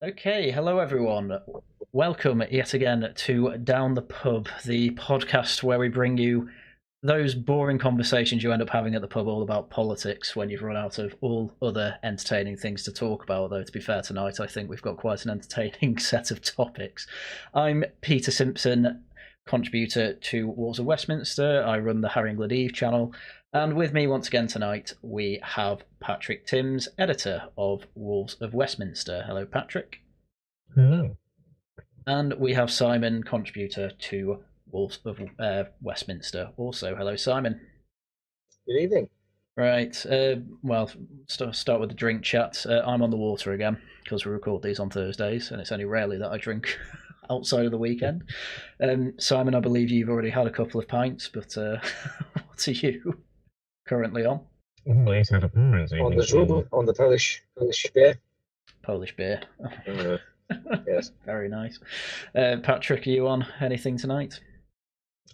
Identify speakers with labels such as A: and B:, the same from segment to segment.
A: Okay, hello everyone. Welcome yet again to Down the Pub, the podcast where we bring you those boring conversations you end up having at the pub all about politics when you've run out of all other entertaining things to talk about. Though, to be fair, tonight I think we've got quite an entertaining set of topics. I'm Peter Simpson, contributor to Wars of Westminster. I run the Haryan Gláeddyv channel. And with me once again tonight, we have Patrick Timms, editor of Wolves of Westminster. Hello, Patrick.
B: Hello.
A: And we have Simon, contributor to Wolves of Westminster. Also, hello, Simon.
C: Good evening.
A: Right. Well, start with the drink chat. I'm on the water again because we record these on Thursdays, and it's only rarely that I drink outside of the weekend. Simon, I believe you've already had a couple of pints, but what are you currently on?
B: Well, he's had a parents'
C: On
B: evening.
C: the Zrubu, on the Polish beer.
A: Polish beer.
C: Yes.
A: Very nice. Patrick, are you on anything tonight?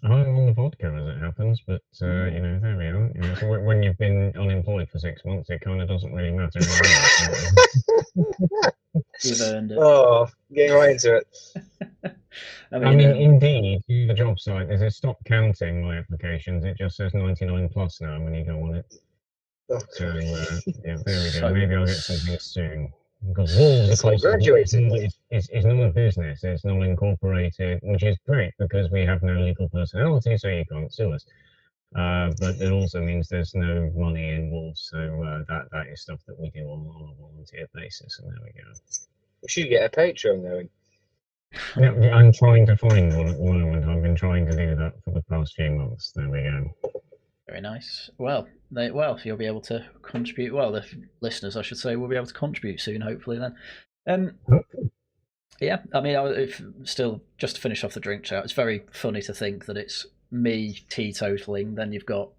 B: I'm on the vodka as it happens, but there we are. So when you've been unemployed for 6 months, it kind of doesn't really matter.
A: You've earned it.
C: Oh, getting right into it.
B: I mean, indeed, the job site, there's a stop counting my applications. It just says 99 plus now when you go on it.
C: Oh,
B: So, yeah, there we go.
A: So-
B: Maybe I'll get something soon. Because Wolves,
C: It's like graduating.
B: It's not a business, it's not incorporated, which is great because we have no legal personality, so you can't sue us. But it also means there's no money in Wolves, so that is stuff that we do on a volunteer basis, and there we go.
C: We should get a Patreon going.
B: Yeah, I'm trying to find one at the moment. I've been trying to do that for the past few months. There we go.
A: Very nice. Well, you'll be able to contribute. Well, the listeners, I should say, will be able to contribute soon, hopefully. Then, yeah. I mean, if still just to finish off the drink chat, it's very funny to think that it's me teetotaling. Then you've got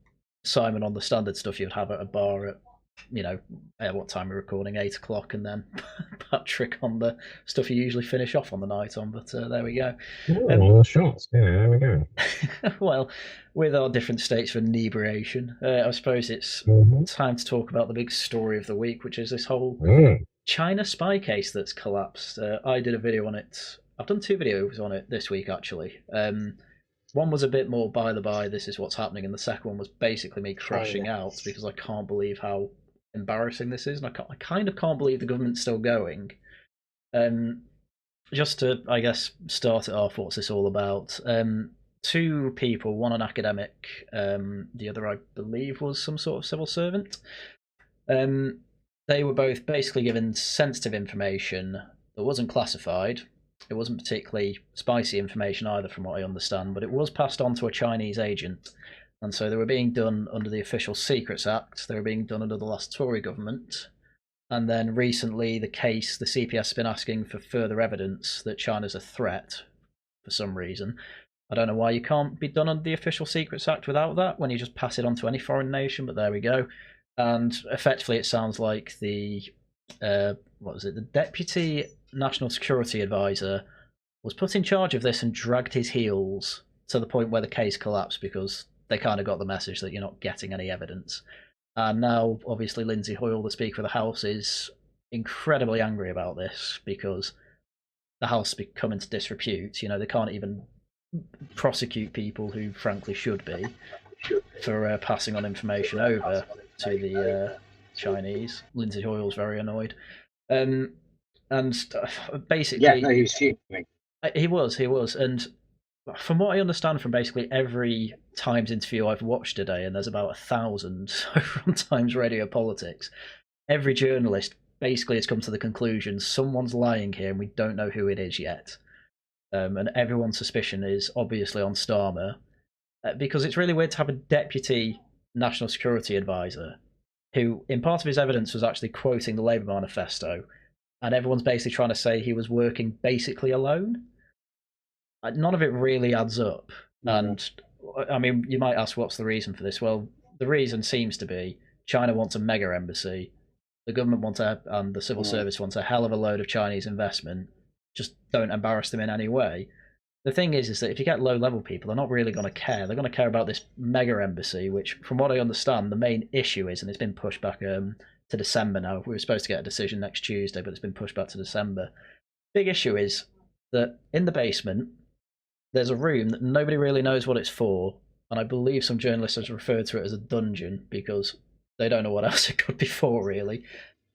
A: Simon on the standard stuff you'd have at a bar at, what time we're recording, 8 o'clock, and then Patrick on the stuff you usually finish off on the night on. But there we go.
B: All the shots. Yeah, there we go.
A: Well, with our different states of inebriation, I suppose it's time to talk about the big story of the week, which is this whole China spy case that's collapsed. I did a video on it. I've done 2 videos on it this week, actually. One was a bit more by the by, this is what's happening, and the second one was basically me crashing out because I can't believe how embarrassing this is, and I kind of can't believe the government's still going. Just to, I guess, start it off, what's this all about? 2 people, one an academic, the other I believe was some sort of civil servant. They were both basically given sensitive information that wasn't classified. It wasn't particularly spicy information either, from what I understand, but it was passed on to a Chinese agent. And so they were being done under the Official Secrets Act. They were being done under the last Tory government. And then recently, the CPS has been asking for further evidence that China's a threat for some reason. I don't know why you can't be done under the Official Secrets Act without that, when you just pass it on to any foreign nation, but there we go. And effectively, it sounds like the Deputy National Security Advisor was put in charge of this and dragged his heels to the point where the case collapsed because they kind of got the message that you're not getting any evidence. And now, obviously, Lindsay Hoyle, the Speaker of the House, is incredibly angry about this because the House has come into disrepute. They can't even prosecute people who, frankly, should be for passing on information over to the Chinese. Lindsay Hoyle's very annoyed. And basically...
C: Yeah, no, he was fuming.
A: He was. And from what I understand from basically every Times interview I've watched today, and there's about 1,000 from Times Radio Politics, every journalist basically has come to the conclusion someone's lying here and we don't know who it is yet. And everyone's suspicion is obviously on Starmer, because it's really weird to have a Deputy National Security Advisor who, in part of his evidence, was actually quoting the Labour manifesto, and everyone's basically trying to say he was working basically alone. None of it really adds up. And I mean, you might ask, what's the reason for this? Well, the reason seems to be China wants a mega embassy. The government wants and the civil service wants a hell of a load of Chinese investment. Just don't embarrass them in any way. The thing is that if you get low-level people, they're not really going to care. They're going to care about this mega embassy, which, from what I understand, the main issue is, and it's been pushed back to December now. We were supposed to get a decision next Tuesday, but it's been pushed back to December. big issue is that in the basement, there's a room that nobody really knows what it's for, and I believe some journalists have referred to it as a dungeon because they don't know what else it could be for, really.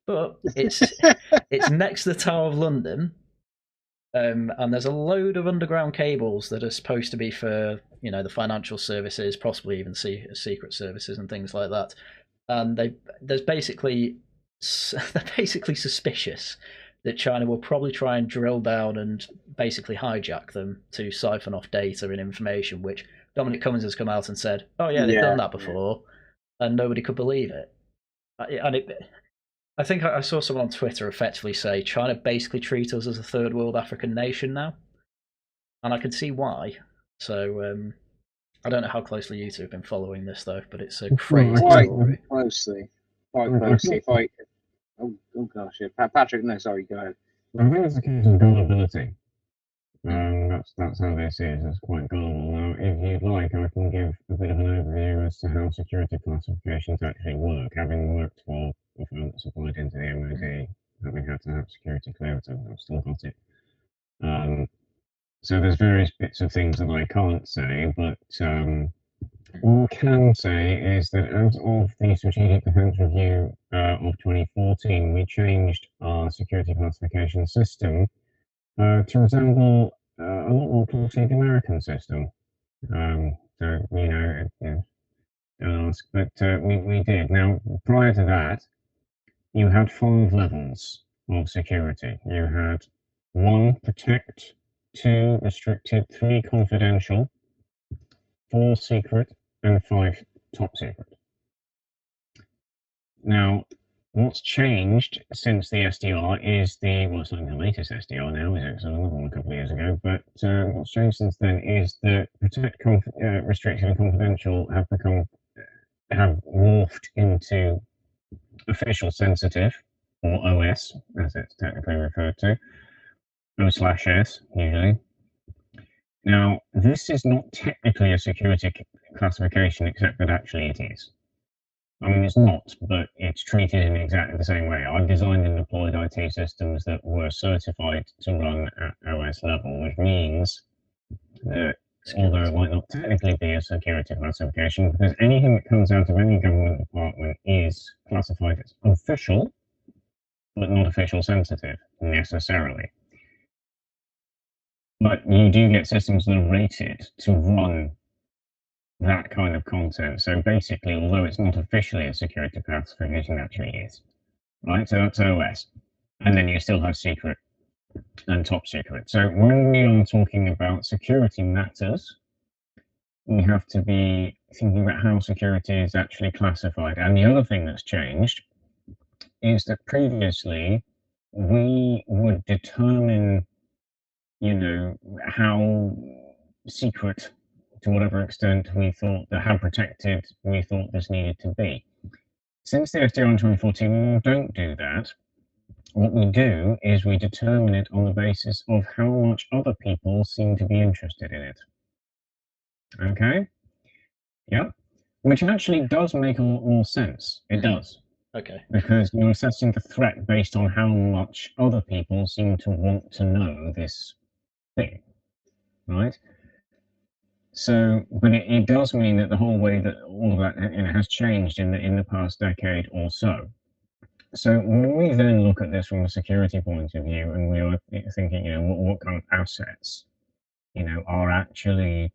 A: But it's next to the Tower of London, and there's a load of underground cables that are supposed to be for the financial services, possibly even secret services and things like that. And they're basically suspicious that China will probably try and drill down and basically hijack them to siphon off data and information, which Dominic Cummings has come out and said, oh yeah, they've done that before, and nobody could believe it. I think I saw someone on Twitter effectively say China basically treats us as a third world African nation now, and I can see why. So I don't know how closely you two have been following this though, but it's a crazy story.
C: Quite closely. Oh gosh, yeah. Patrick, no, sorry, go ahead.
B: I think it's a case of gullibility. That's how this is. It's quite gullible. Now, if you'd like, I can give a bit of an overview as to how security classifications actually work. Having worked for a firm that supplied into the MOD, having had to have security clearance, I've still got it. So there's various bits of things that I can't say, but what I can say is that as of the Strategic Defence Review of 2014, we changed our security classification system to resemble a lot more closely the American system. So, don't ask, but we did. Now, prior to that, you had 5 levels of security. You had 1 protect, 2 restricted, 3 confidential, 4 secret, and 5 top secret. Now, what's changed since the SDR is it's not the latest SDR now, is it? It's another one a couple of years ago. But what's changed since then is that protect, restricted, and confidential have morphed into official sensitive, or OS, as it's technically referred to, O/S usually. Now, this is not technically a security classification, except that actually it is. I mean, it's not, but it's treated in exactly the same way. I've designed and deployed IT systems that were certified to run at OS level, which means that although it might not technically be a security classification, because anything that comes out of any government department is classified as official, but not official sensitive, necessarily. But you do get systems that are rated to run that kind of content. So basically, although it's not officially a security classification, it actually is. Right? So that's OS. And then you still have secret and top secret. So when we are talking about security matters, we have to be thinking about how security is actually classified. And the other thing that's changed is that previously we would determine how secret, to whatever extent we thought that how protected we thought this needed to be. Since the SDR in 2014, we don't do that. What we do is we determine it on the basis of how much other people seem to be interested in it. Okay? Yeah? Which actually does make a lot more sense. It does.
A: Okay.
B: Because you're assessing the threat based on how much other people seem to want to know this thing, right? So, but it does mean that the whole way that all of that has changed in the past decade or so. So when we then look at this from a security point of view, and we are thinking, what kind of assets, are actually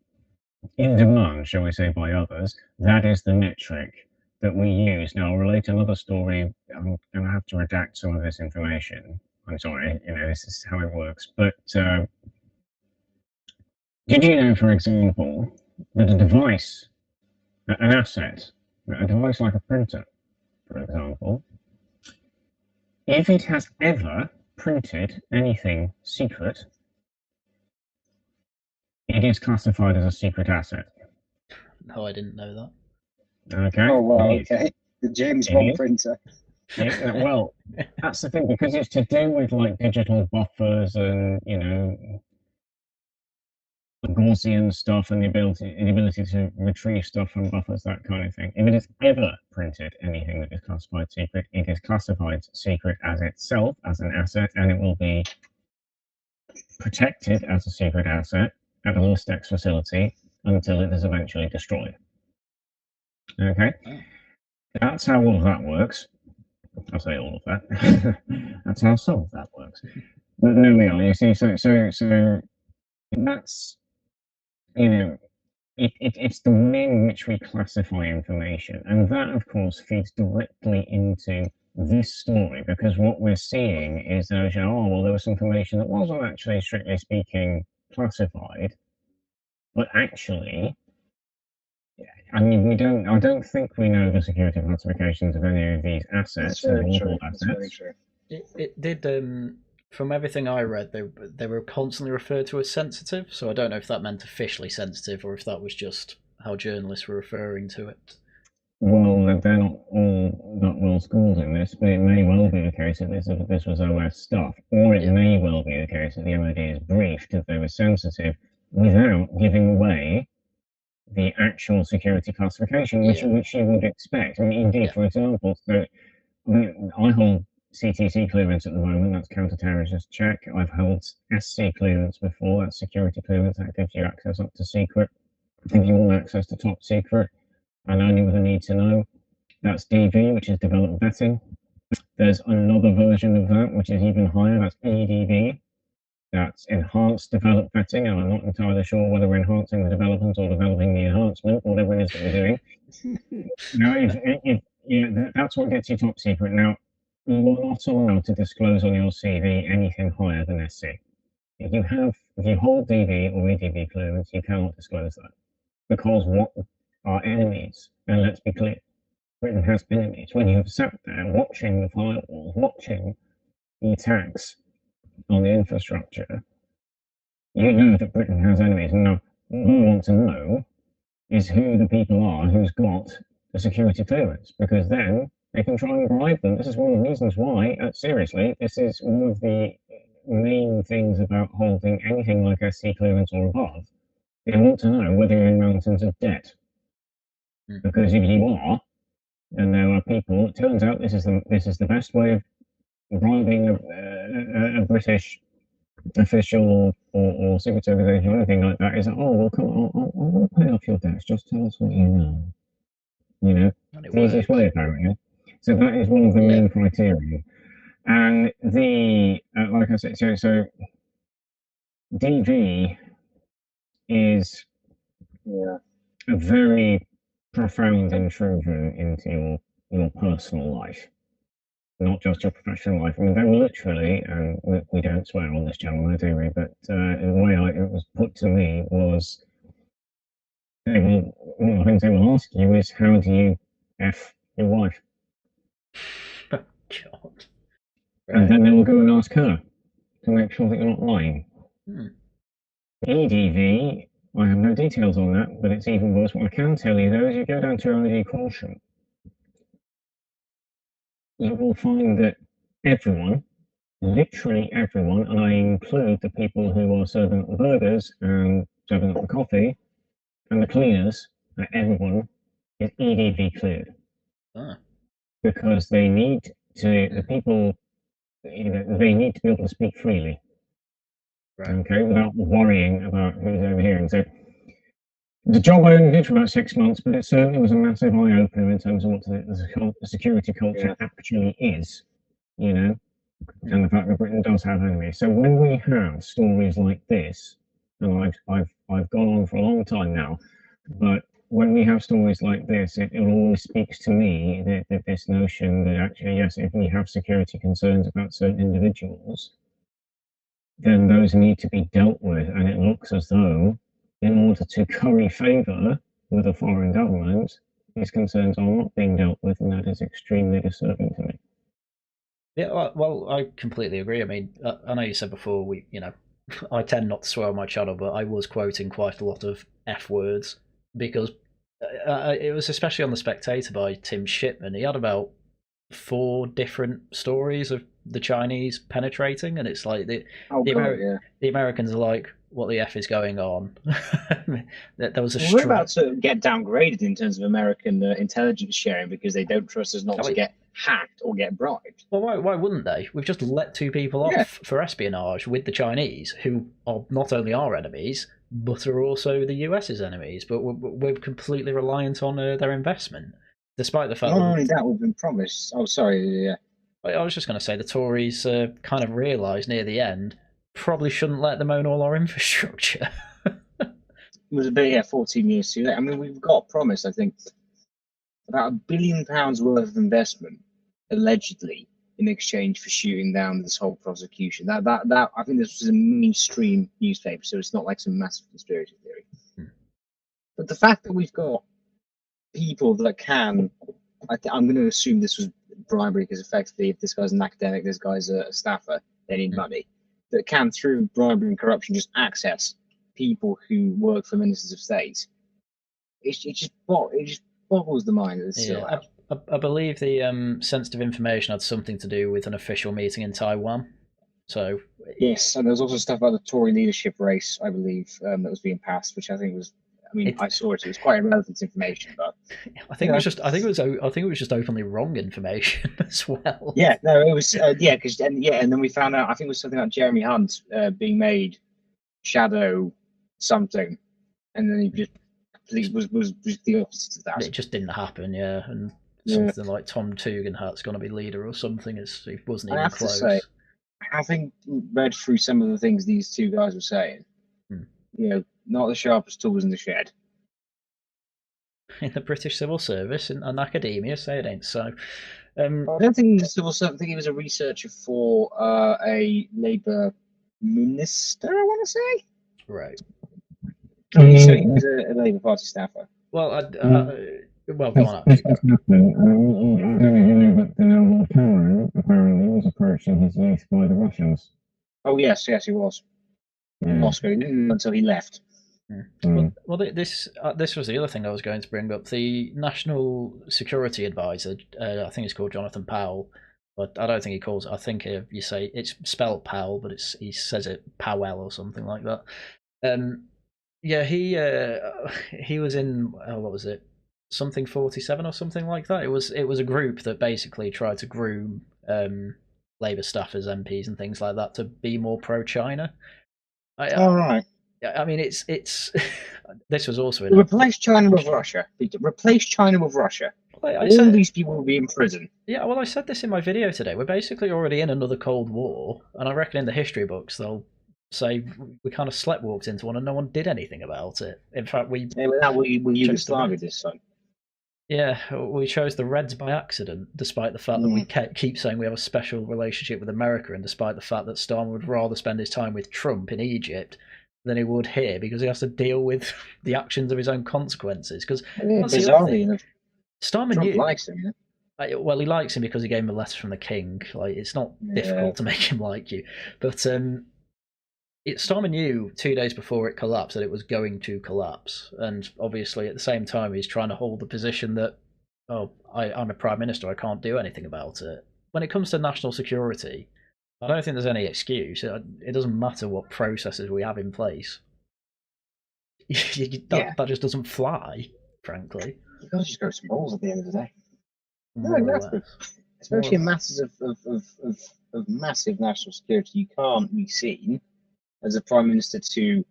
B: in demand, shall we say, by others, that is the metric that we use. Now, I'll relate another story. I'm going to have to redact some of this information. I'm sorry, this is how it works. But did you know, for example, that a device, an asset, a device like a printer, for example, if it has ever printed anything secret, it is classified as a secret asset.
A: No, I didn't know that.
B: Okay.
C: Oh, well, okay. The James Bond printer.
B: Yeah, well, that's the thing, because it's to do with like digital buffers and, Gaussian stuff and the ability to retrieve stuff from buffers, that kind of thing. If it has ever printed anything that is classified secret, it is classified secret as itself, as an asset, and it will be protected as a secret asset at a Lustex facility until it is eventually destroyed. Okay?
A: Oh.
B: That's how all of that works. I'll say all of that. That's how some of that works. But there we are. You see, so that's, you know, it's the way in which we classify information, and that, of course, feeds directly into this story, because what we're seeing is that, oh, well, there was information that wasn't actually, strictly speaking, classified, but actually, I mean, I don't think we know the security classifications of any of these assets, or assets.
A: It did, from everything I read, they were constantly referred to as sensitive, so I don't know if that meant officially sensitive or if that was just how journalists were referring to it.
B: Well, they're not all that well schooled in this, but it may well be the case that this was OS stuff, or it may well be the case that the MOD is briefed that they were sensitive without giving away the actual security classification, which you would expect. I mean, indeed, for example, so I hold CTC clearance at the moment, that's counter-terrorist check. I've held SC clearance before, that's security clearance, that gives you access up to secret. Give you all access to top secret, and only with a need to know. That's DV, which is developed vetting. There's another version of that, which is even higher, that's EDV. That's enhanced developed vetting, and I'm not entirely sure whether we're enhancing the development or developing the enhancement, whatever it is that we're doing. Now, that's what gets you top secret. Now, you are not allowed to disclose on your CV anything higher than SC. If you hold DV or EDV clearance, you cannot disclose that, because what are enemies? And let's be clear, Britain has enemies. When you have sat there watching the firewalls, watching the attacks on the infrastructure, you know that Britain has enemies. Now, what we want to know is who the people are who's got the security clearance, because then they can try and bribe them. This is one of the reasons why, seriously, this is one of the main things about holding anything like SC clearance or above. They want to know whether you're in mountains of debt. Because if you are, and there are people, it turns out this is the best way of bribing a British official or Secret Service agent or anything like that, is that, oh, well, come on, I'll pay off your debts, just tell us what you know. You know, the easiest way, apparently. So that is one of the main criteria. And like I said, so DV is a very profound intrusion into your personal life, not just your professional life. I mean, they were literally, and we don't swear on this channel, do we? But the way it was put to me was, one of the things they will ask you is, how do you F your wife?
A: Oh, God.
B: And then they will go and ask her to make sure that you're not lying. EDV, I have no details on that, but it's even worse. What I can tell you, though, is you go down to OD caution, you will find that everyone, literally everyone, and I include the people who are serving up the burgers and serving up the coffee and the cleaners, everyone is EDV cleared. Because they need to, the people, they need to be able to speak freely. Okay, without worrying about who's overhearing. So the job I only did for about 6 months, but it certainly was a massive eye-opener in terms of what the security culture actually is, you know, and the fact that Britain does have enemies. So when we have stories like this, and I've gone on for a long time now, but when we have stories like this, it always speaks to me that this notion that actually, yes, if we have security concerns about certain individuals, then those need to be dealt with. And it looks as though, in order to curry favour with a foreign government, these concerns are not being dealt with, and that is extremely disturbing to me.
A: Yeah, well, I completely agree. I mean, I know you said before, I tend not to swear on my channel, but I was quoting quite a lot of F words, because it was especially on The Spectator by Tim Shipman. He had about 4 different stories of the Chinese penetrating, and it's like the
C: yeah.
A: the Americans are like, what the F is going on? There was a
D: We're about to get downgraded in terms of American intelligence sharing because they don't trust us not to get hacked or get bribed.
A: Well, why wouldn't they? We've just let 2 people off for espionage with the Chinese, who are not only our enemies, but are also the US's enemies. But we're completely reliant on their investment, despite the fact
D: Not only that, we've been promised. Oh, sorry. Yeah.
A: I was just going to say the Tories kind of realised near the end probably shouldn't let them own all our infrastructure.
D: It was a bit, 14 years too late. I mean, we've got promised, I think, about £1 billion worth of investment, allegedly, in exchange for shooting down this whole prosecution. That I think this was a mainstream newspaper, so it's not like some massive conspiracy theory. But the fact that we've got people that can, I'm going to assume this was bribery because effectively, if this guy's an academic, this guy's a staffer, they need money, that can, through bribery and corruption, just access people who work for ministers of state. It just boggles the mind that it's still out.
A: I believe the sensitive information had something to do with an official meeting in Taiwan. So
D: yes, and there was also stuff about the Tory leadership race, I believe, that was being passed, which I think was. I mean, I saw it. It was quite irrelevant information, but
A: I think it was just openly wrong information as well.
D: Yeah, no, it was. And then we found out. I think it was something like Jeremy Hunt being made shadow something, and then he just was the opposite of that.
A: It just didn't happen, and something like Tom Tugendhat's going to be leader or something. He wasn't even close.
D: To say, having read through some of the things these 2 guys were saying, not the sharpest tools in the shed.
A: In the British Civil Service and academia, say it ain't so.
D: I don't think he was a civil servant. I think he was a researcher for a Labour minister, I want to say.
A: Right.
D: So he was a Labour Party staffer.
A: Well, well, go on.
B: Apparently was approached in his youth by the Russians.
D: Oh yes, he was. In Moscow, until he left.
A: Well, this was the other thing I was going to bring up. The National Security Advisor, I think he's called Jonathan Powell, but I don't think he calls it. I think you say it's spelled Powell, but he says it Powell or something like that. He was in what was it? Something 47 or something like that. It was a group that basically tried to groom Labour staffers, MPs, and things like that to be more pro-China.
D: Right.
A: I mean, it's this was also
D: replace China with Russia. Replace China with Russia. All these people will be in prison.
A: Yeah, well, I said this in my video today. We're basically already in another Cold War, and I reckon in the history books they'll say we kind of sleptwalked into one and no one did anything about it. In fact, we
D: Yugoslavia this time.
A: Yeah, we chose the Reds by accident, despite the fact that we keep saying we have a special relationship with America, and despite the fact that Starmer would rather spend his time with Trump in Egypt than he would here, because he has to deal with the actions of his own consequences. Because
D: bizarrely,
A: Starmer
D: Trump likes him.
A: Well, he likes him because he gave him a letter from the king. Like, it's not difficult to make him like you, but Starmer knew 2 days before it collapsed that it was going to collapse, and obviously at the same time he's trying to hold the position that, I'm a prime minister, I can't do anything about it. When it comes to national security, I don't think there's any excuse. It doesn't matter what processes we have in place. That just doesn't fly, frankly.
D: You've got to just go some balls at the end of the day. No, exactly. Especially in matters of massive national security, you can't be seen as a prime minister to,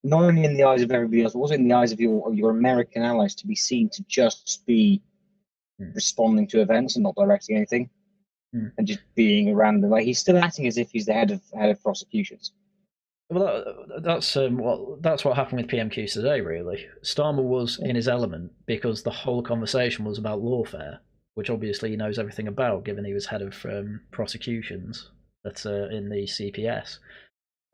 D: not only in the eyes of everybody else, but also in the eyes of your American allies, to be seen to just be responding to events and not directing anything, and just being around. Like, he's still acting as if he's the head of prosecutions.
A: Well, that's what happened with PMQs today. Really, Starmer was in his element because the whole conversation was about lawfare, which obviously he knows everything about, given he was head of prosecutions in the CPS.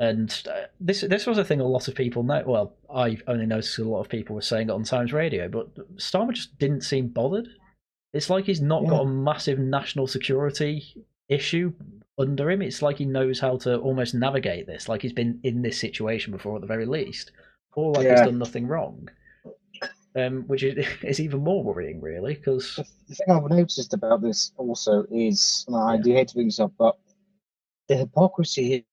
A: And this was a thing a lot of people know. Well, I only noticed a lot of people were saying it on Times Radio, but Starmer just didn't seem bothered. It's like he's not got a massive national security issue under him. It's like he knows how to almost navigate this, like he's been in this situation before at the very least, or like he's done nothing wrong. Which is even more worrying, really, because
D: the thing I've noticed about this also is, and I do hate to bring this up, but the hypocrisy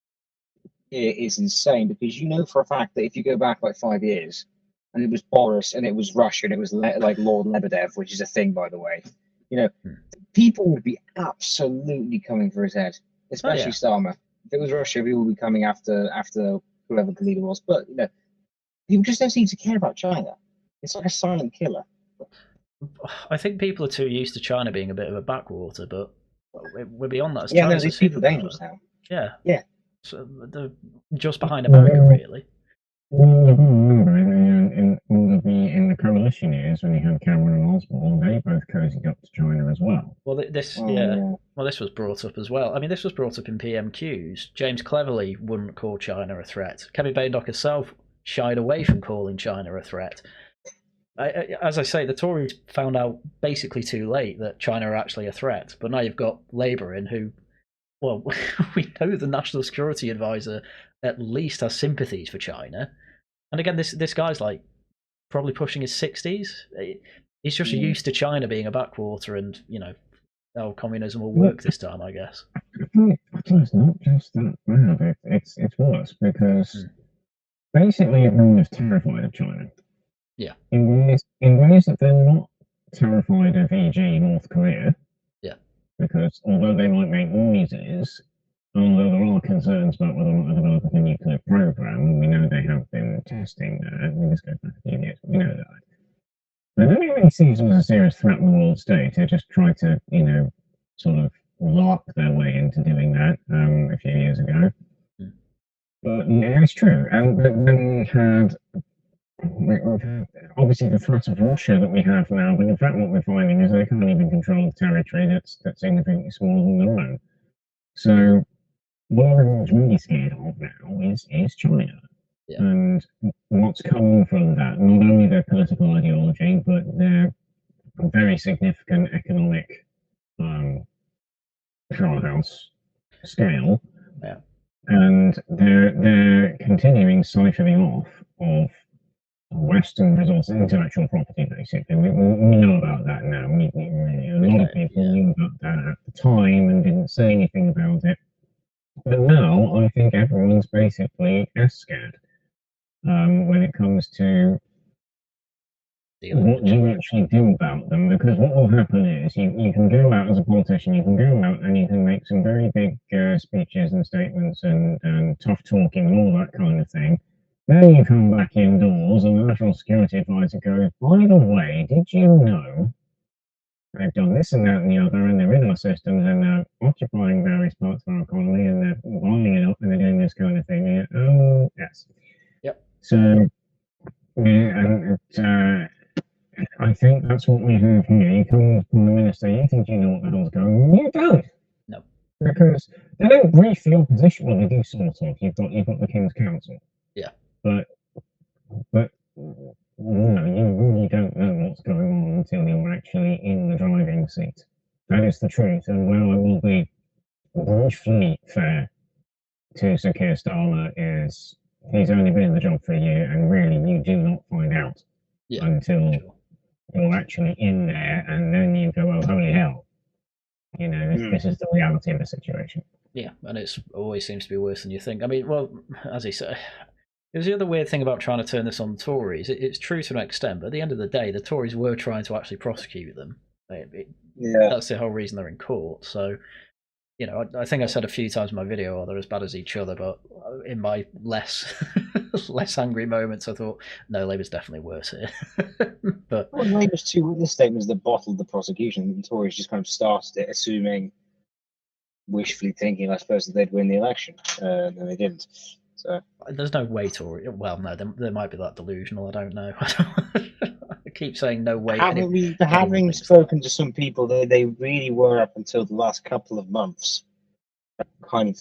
D: here is insane, because you know for a fact that if you go back like 5 years, and it was Boris, and it was Russia, and it was like Lord Lebedev, which is a thing, by the way, you know, people would be absolutely coming for his head, especially Starmer. If it was Russia, people would be coming after whoever the leader was. But you know, people just don't seem to care about China. It's like a silent killer.
A: I think people are too used to China being a bit of a backwater, but we're beyond that. As
D: Yeah, these people are dangerous now.
A: Yeah.
D: Yeah.
A: So they're just behind America, really.
B: In the coalition years, when you had Cameron and Osborne, they both cozied up to China as well.
A: Well, this Well, this was brought up as well. I mean, this was brought up in PMQs. James Cleverly wouldn't call China a threat. Kemi Badenoch herself shied away from calling China a threat. As I say, the Tories found out basically too late that China are actually a threat. But now you've got Labour in who, well, we know the National Security Advisor at least has sympathies for China. And again, this guy's like probably pushing his 60s. He's just used to China being a backwater, and you know, how communism will work this time, I guess.
B: I think it's not just that bad. It's worse because basically everyone is terrified of China.
A: Yeah.
B: In ways that they're not terrified of, e.g., North Korea.
A: Yeah.
B: Because although they might make noises, although there are concerns about whether or not they're developing a nuclear program, we know they have been testing that. I mean, this goes back a few years, we know that. But nobody really sees them as a serious threat in the world state. They just try to, you know, sort of lark their way into doing that a few years ago. But yeah, it's true. And then we've had obviously the threat of Russia that we have now, but in fact what we're finding is they can't even control the territory that's significantly smaller than their own. So what everyone's really scared of now is China.
A: Yeah.
B: And what's coming from that, not only their political ideology, but their very significant economic powerhouse scale.
A: Yeah.
B: And they're continuing siphoning off of Western resources, intellectual property, basically. We know about that now. A lot of people knew about that at the time and didn't say anything about it. But now I think everyone's basically scared when it comes to what you actually do about them. Because what will happen is you can go out as a politician, you can go out and you can make some very big speeches and statements and tough talking and all that kind of thing. Then you come back indoors and the National Security Advisor goes, by the way, did you know they've done this and that and the other, and they're in our systems and they're occupying various parts of our economy and they're buying it up and they're doing this kind of thing? Yeah, oh, yes.
A: Yep.
B: So, yeah, and I think that's what we have here. You come from the minister, you think you know what the hell's going on, you don't.
A: No.
B: Because they don't brief the opposition. Well, they do sort of. You've got the King's Council.
A: Yeah.
B: But you really don't know what's going on until you're actually in the driving seat. That is the truth. And while I will be briefly fair to Sir Keir Starmer, is he's only been in the job for a year, and really you do not find out until you're actually in there, and then you go, oh, holy hell. You know, this is the reality of the situation.
A: Yeah, and it always seems to be worse than you think. I mean, well, as he said, there's the other weird thing about trying to turn this on the Tories. It's true to an extent, but at the end of the day, the Tories were trying to actually prosecute them. That's the whole reason they're in court. So, you know, I think I said a few times in my video, oh, they're as bad as each other, but in my less angry moments, I thought, no, Labour's definitely worse here. But
D: Labour's two witness statements that bottled the prosecution. The Tories just kind of started it, assuming, wishfully thinking, I suppose, that they'd win the election, and they didn't. So
A: there's no way Tory. Well, no, they might be that delusional. I don't know. I keep saying no way.
D: Having spoken to some people, they really were up until the last couple of months, kind of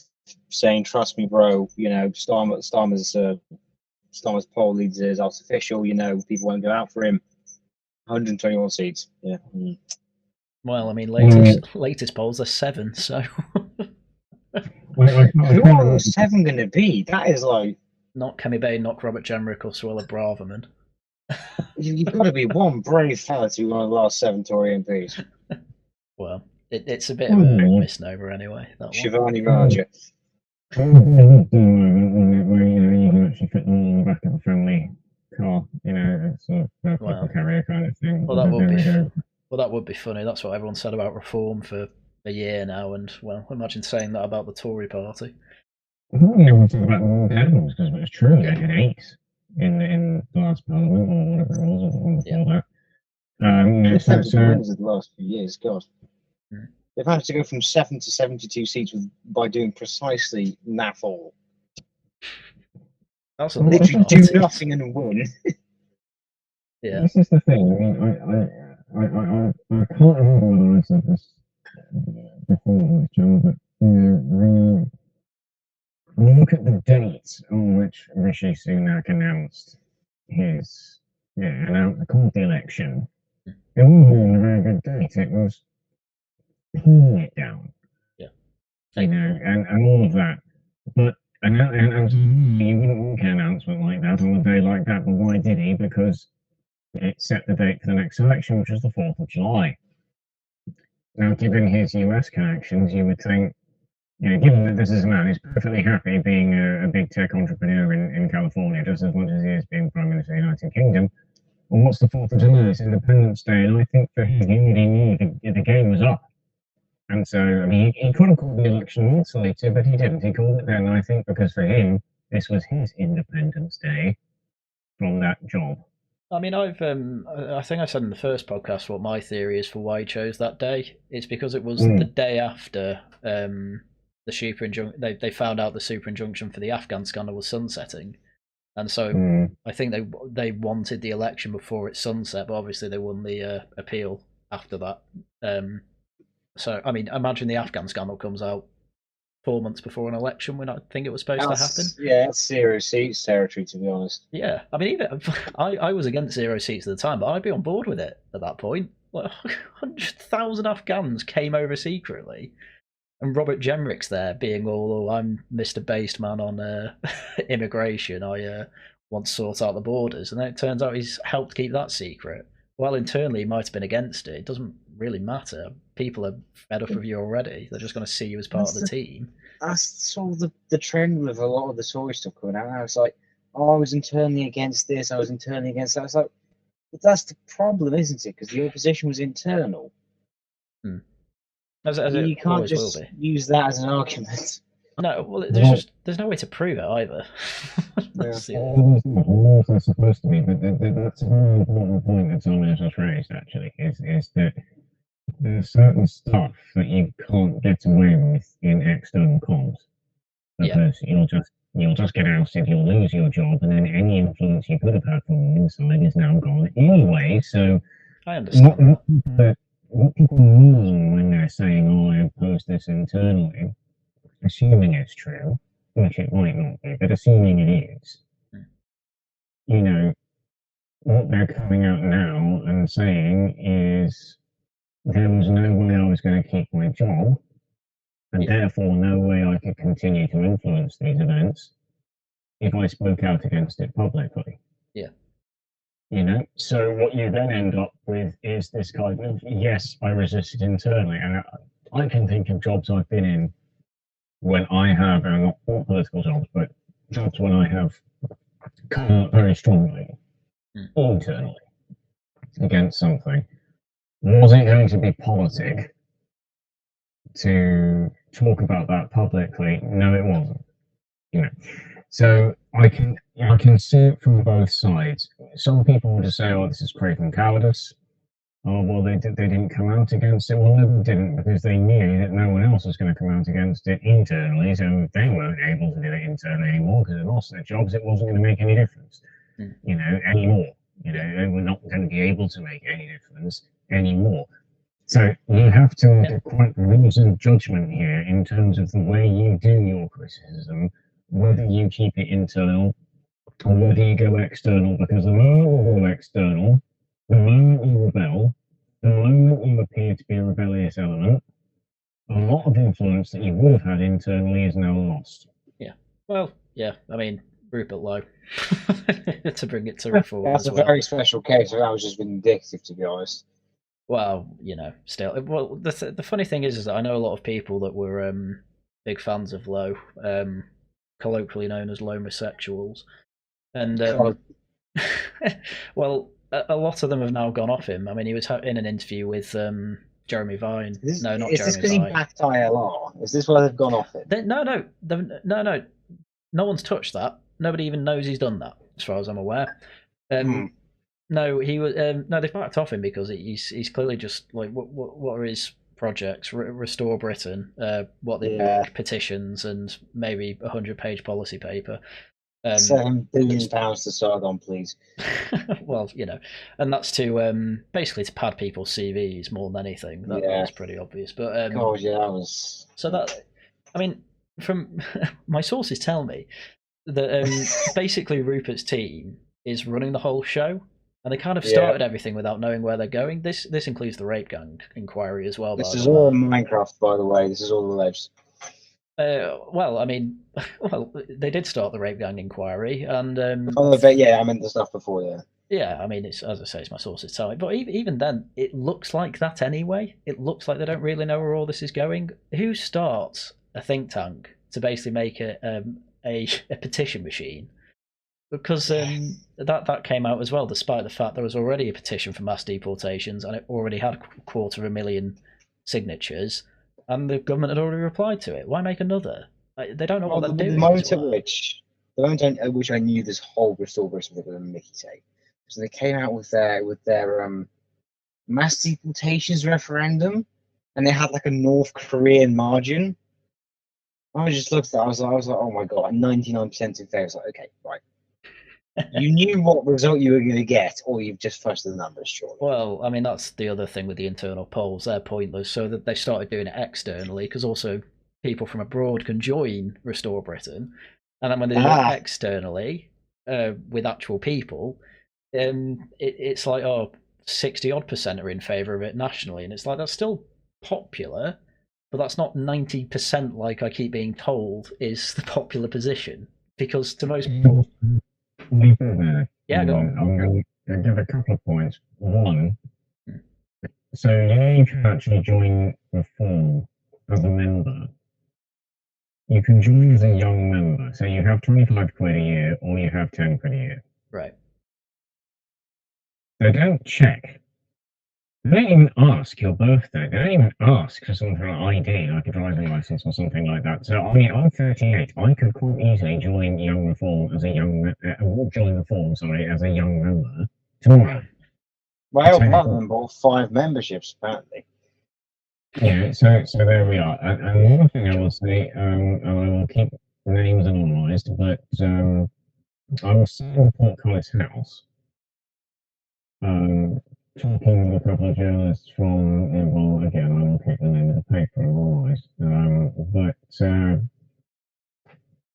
D: saying, "Trust me, bro. You know, Starmer's poll leads is artificial. You know, people won't go out for him. 121 seats. Yeah."
A: Well, I mean, latest polls are 7, so.
D: Who are 7 going to be? That is like
A: not Kemi Bay, not Robert Jenrick or Suella Braverman.
D: You've got to be one brave fella to be one of the last 7 Tory MPs.
A: Well, it's a bit of a misnomer anyway. That
D: Shivani Raja.
B: Where you can actually fit them all in the back of a friendly car, sort of
A: Wow.
B: carrier kind of thing.
A: Well, that would
B: There
A: be
B: we go.
A: well, that would be funny. That's what everyone said about reform for a year now, and well, imagine saying that about the Tory party.
B: Never talk about the independence because it's true. They had 8 in the last parliament or whatever it was or before that.
D: Defended the wins of the last few years. God,
A: Mm.
D: they've managed to go from 7 to 72 seats by doing precisely naff all.
A: That's a
B: Well,
A: lot of
D: Literally do
A: parties.
D: nothing and win.
A: Yeah.
B: This is the thing. I can't remember whether I said this before, John, but look at the date on which Rishi Sunak announced called the election. It wasn't a very good date. It was pinning it down.
A: Yeah.
B: And all of that. But and you wouldn't make an announcement like that on a day like that. But why did he? Because it set the date for the next election, which was the 4th of July. Now, given his US connections, you would think, given that this is a man who's perfectly happy being a big tech entrepreneur in California, just as much as he is being Prime Minister of the United Kingdom, well, what's the 4th of July? It's Independence Day, and I think for him, he already knew the game was up. And so, I mean, he could have called the election months later, but he didn't. He called it then, and I think because for him, this was his Independence Day from that job.
A: I mean, I think I said in the first podcast what my theory is for why he chose that day. It's because it was the day after the super injunction. They found out the super injunction for the Afghan scandal was sunsetting, and so I think they wanted the election before it sunset, but obviously they won the appeal after that. So I mean, imagine the Afghan scandal comes out 4 months before an election when I think it was supposed to happen.
D: Yeah, that's 0 seats territory, to be honest.
A: Yeah, I mean, even I was against 0 seats at the time, but I'd be on board with it at that point. Like 100,000 Afghans came over secretly, and Robert Jenrick's there being all, "Oh, I'm Mr. Based Man on immigration. I want to sort out the borders," and then it turns out he's helped keep that secret. While internally he might have been against it, it doesn't really matter. People are fed up of you already. They're just going to see you as part of the team.
D: That's sort of the trend with a lot of the Tory stuff coming out. I was like, I was internally against this, I was internally against that. It's like, but that's the problem, isn't it? Because the opposition was internal.
A: As
D: you can't just use that as an argument.
A: No, well, there's no way to prove it either.
B: That's also supposed to be, but that's a very important point that someone else has raised, actually, is that there's certain stuff that you can't get away with in external comms. Because you'll just get ousted, you'll lose your job, and then any influence you could have had from the inside is now gone anyway. So
A: I understand.
B: What people mean when they're saying, "Oh, I oppose this internally," assuming it's true, which it might not be, but assuming it is, what they're coming out now and saying is there was no way I was going to keep my job, and therefore no way I could continue to influence these events if I spoke out against it publicly.
A: Yeah.
B: So what you then end up with is this kind of, yes, I resisted internally, and I can think of jobs I've been in when I have, and not all political jobs, but jobs when I have come out very strongly internally against something. Was it going to be politic to talk about that publicly? No, it wasn't. So I can see it from both sides. Some people would just say, "Oh, this is craven cowardice." Oh, well, they didn't come out against it. Well, no, they didn't, because they knew that no one else was going to come out against it internally, so they weren't able to do it internally anymore because they lost their jobs. It wasn't going to make any difference, anymore. They were not going to be able to make any difference anymore. So you have to make a quite reasoned judgment here in terms of the way you do your criticism, whether you keep it internal or whether you go external, because the moment you go external, the moment you rebel, the moment you appear to be a rebellious element, a lot of influence that you would have had internally is now lost.
A: Yeah. Well, yeah. I mean, Rupert Lowe, to bring it to reform.
D: That's a very special case. That was just vindictive, to be honest.
A: Well, still. Well, the funny thing is that I know a lot of people that were big fans of Low, colloquially known as homosexuals. And well, a lot of them have now gone off him. I mean, he was in an interview with Jeremy Vine.
D: Is
A: Jeremy
D: this because he
A: Vine.
D: backed ILR? Is this why they've gone off it?
A: No, no one's touched that. Nobody even knows he's done that, as far as I'm aware. No, he was. No, they backed off him because he's clearly just like what are his projects? Restore Britain. What they petitions and maybe 100-page policy paper.
D: £7 billion to Sargon, please.
A: Well, and that's to basically to pad people's CVs more than anything. That was pretty obvious. But
D: God, yeah, that was.
A: So that, I mean, from my sources tell me that basically Rupert's team is running the whole show, and they kind of started everything without knowing where they're going. This includes the rape gang inquiry as well.
D: This is all Minecraft, by the way. This is all alleged.
A: Well, I mean, they did start the rape gang inquiry, and
D: I meant the stuff before,
A: Yeah, I mean, it's, as I say, it's my sources tell me. But even then, it looks like that anyway. It looks like they don't really know where all this is going. Who starts a think tank to basically make a petition machine? Because that came out as well, despite the fact there was already a petition for mass deportations, and it already had 250,000 signatures. And the government had already replied to it. Why make another? They don't know what they're doing.
D: The moment at which I knew this whole Restore Britain thing was a Mickey take. So they came out with their mass deportations referendum, and they had like a North Korean margin. I just looked at that. I was like, oh my god, 99% in favor. I was like, okay, right. You knew what result you were going to get, or you've just fudged the numbers, surely.
A: Well, I mean, that's the other thing with the internal polls. They're pointless, so that they started doing it externally, because also people from abroad can join Restore Britain. And then when they do it externally, with actual people, it's like, 60-odd% are in favour of it nationally. And it's like, that's still popular, but that's not 90% like I keep being told is the popular position. Because to most people... Yeah, go on.
B: I'm going to give a couple of points. One, so you can actually join Reform as a member. You can join as a young member. So you have 25 quid a year, or you have 10 quid a year.
A: Right.
B: They don't check. They don't even ask your birthday. They don't even ask for something like ID, like a driving license or something like that. So I mean, I'm 38. I could quite easily join Young Reform as a young as a young member tomorrow.
D: My old partner bought 5 memberships apparently.
B: Yeah, so there we are. And one thing I will say, and I will keep names anonymised, but I was sitting in Portcullis House. Talking with a couple of journalists from, well, again, I won't keep the name of the paper, otherwise, but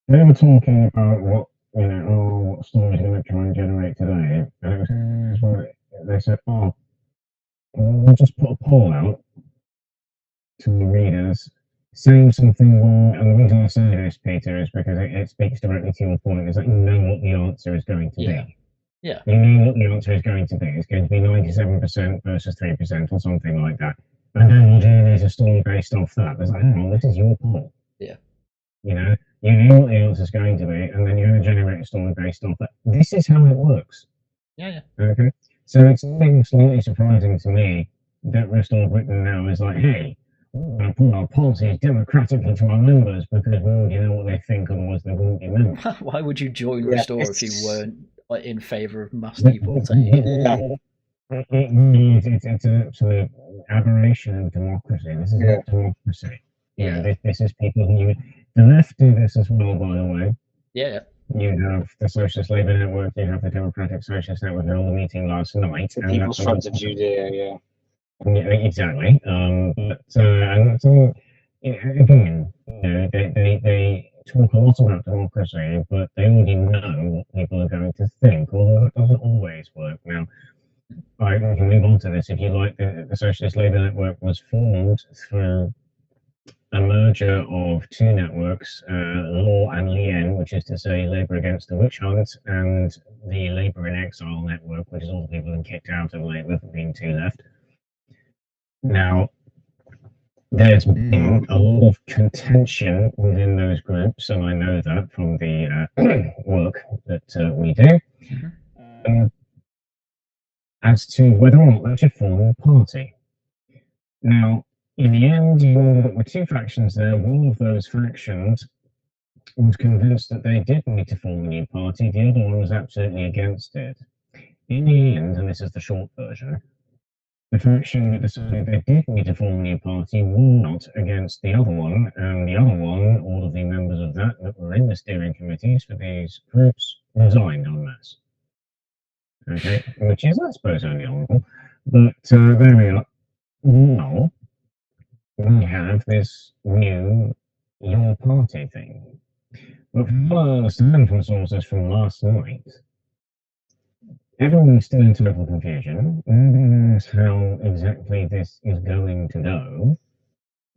B: they were talking about what stories they're going to try and generate today, and it was they said, we'll just put a poll out to the readers, saying something wrong, and the reason I say this, Peter, is because it speaks directly to your point, is that you know what the answer is going to be.
A: Yeah.
B: You know what the answer is going to be. It's going to be 97% versus 3% or something like that. And then you generate a story based off that. It's like, hang on, this is your poll.
A: Yeah.
B: You know what the answer is going to be, and then you're going to generate a story based off that. This is how it works.
A: Yeah.
B: Okay. So it's something slightly surprising to me that Restore Britain now is like, hey, we're going to put our policies democratically to our members because we already know what they think, otherwise they wouldn't be members.
A: Why would you join Restore if you weren't in favour of mass deportation?
B: It's an absolute aberration of democracy. This is not democracy. This is people who... The left do this as well, by the way.
A: Yeah.
B: You have the Socialist Labour Network, you have the Democratic Socialist Network, they all meeting last night.
D: The People's Front of Judea,
B: Yeah, exactly. And that's all, again, they talk a lot about democracy, but they already know what people are going to think, although it doesn't always work. Now, we can move on to this if you like. The Socialist Labour Network was formed through a merger of 2 networks, Law and Lien, which is to say Labour Against the Witch Hunt, and the Labour in Exile network, which is all the people who been kicked out of Labour for being too left. Now, there's been a lot of contention within those groups, and I know that from the work that we do, as to whether or not they should form a party. Now, in the end, you ended up with two factions there. One of those factions was convinced that they did need to form a new party. The other one was absolutely against it. In the end, and this is the short version, the faction that decided they did need to form a new party were not against the other one, and the other one, all of the members of that were in the steering committees for these groups, resigned en masse. Okay, which is, I suppose, only honourable. But there we are. Now, we have this new your party thing. But from what I understand from sources from last night, everyone's still in total confusion. Nobody knows how exactly this is going to go.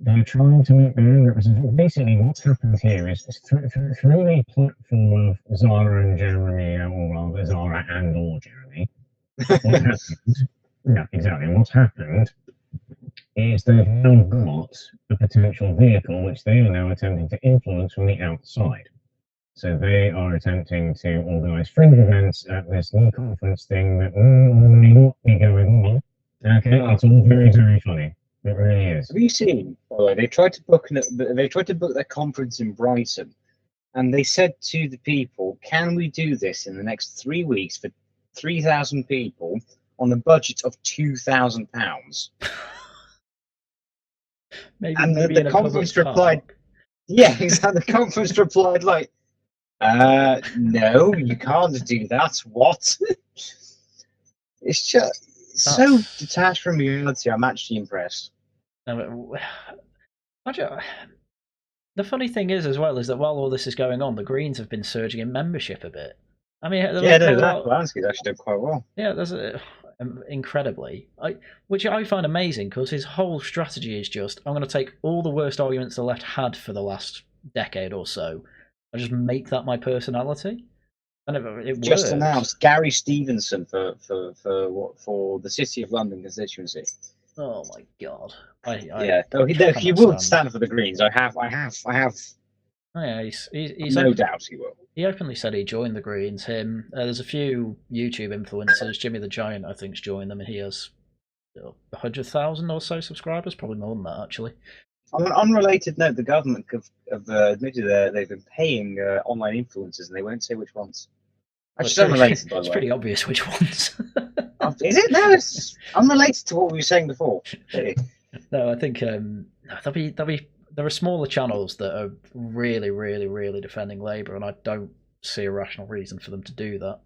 B: They're trying to make their own representation. Basically, what's happened here is through the platform of Zara and Jeremy, or rather Zara and or Jeremy, what's happened? Yeah, exactly. What's happened is they've now got a potential vehicle which they are now attempting to influence from the outside. So they are attempting to organise fringe events at this new conference thing that may not be going on. Okay, it's all very, very funny. It really is.
D: Have you seen, by the way, they tried to book their conference in Brighton, and they said to the people, can we do this in the next 3 weeks for 3,000 people on a budget of £2,000? And the conference replied, yeah, exactly. The conference replied like, no, you can't do that. What? It's just so detached from reality. I'm actually impressed.
A: Actually, the funny thing is, as well, is that while all this is going on, the Greens have been surging in membership a bit. I mean,
D: Lansky's actually done quite well.
A: Yeah, there's incredibly, which I find amazing, because his whole strategy is just, I'm going to take all the worst arguments the left had for the last decade or so, and just make that my personality. And it
D: just
A: works.
D: Announced Gary Stevenson for the City of London constituency.
A: Oh my god!
D: He will stand for the Greens. I have.
A: Oh, yeah, he's
D: no doubt he will.
A: He openly said he joined the Greens. There's a few YouTube influencers. Jimmy the Giant, I think, has joined them, and he has 100,000 or so subscribers, probably more than that, actually.
D: On an unrelated note, the government have admitted they've been paying online influencers, and they won't say which ones. It's unrelated, by the way.
A: It's pretty obvious which ones.
D: Is it? No, it's unrelated to what we were saying before.
A: No, I think there are smaller channels that are really, really, really defending Labour, and I don't see a rational reason for them to do that,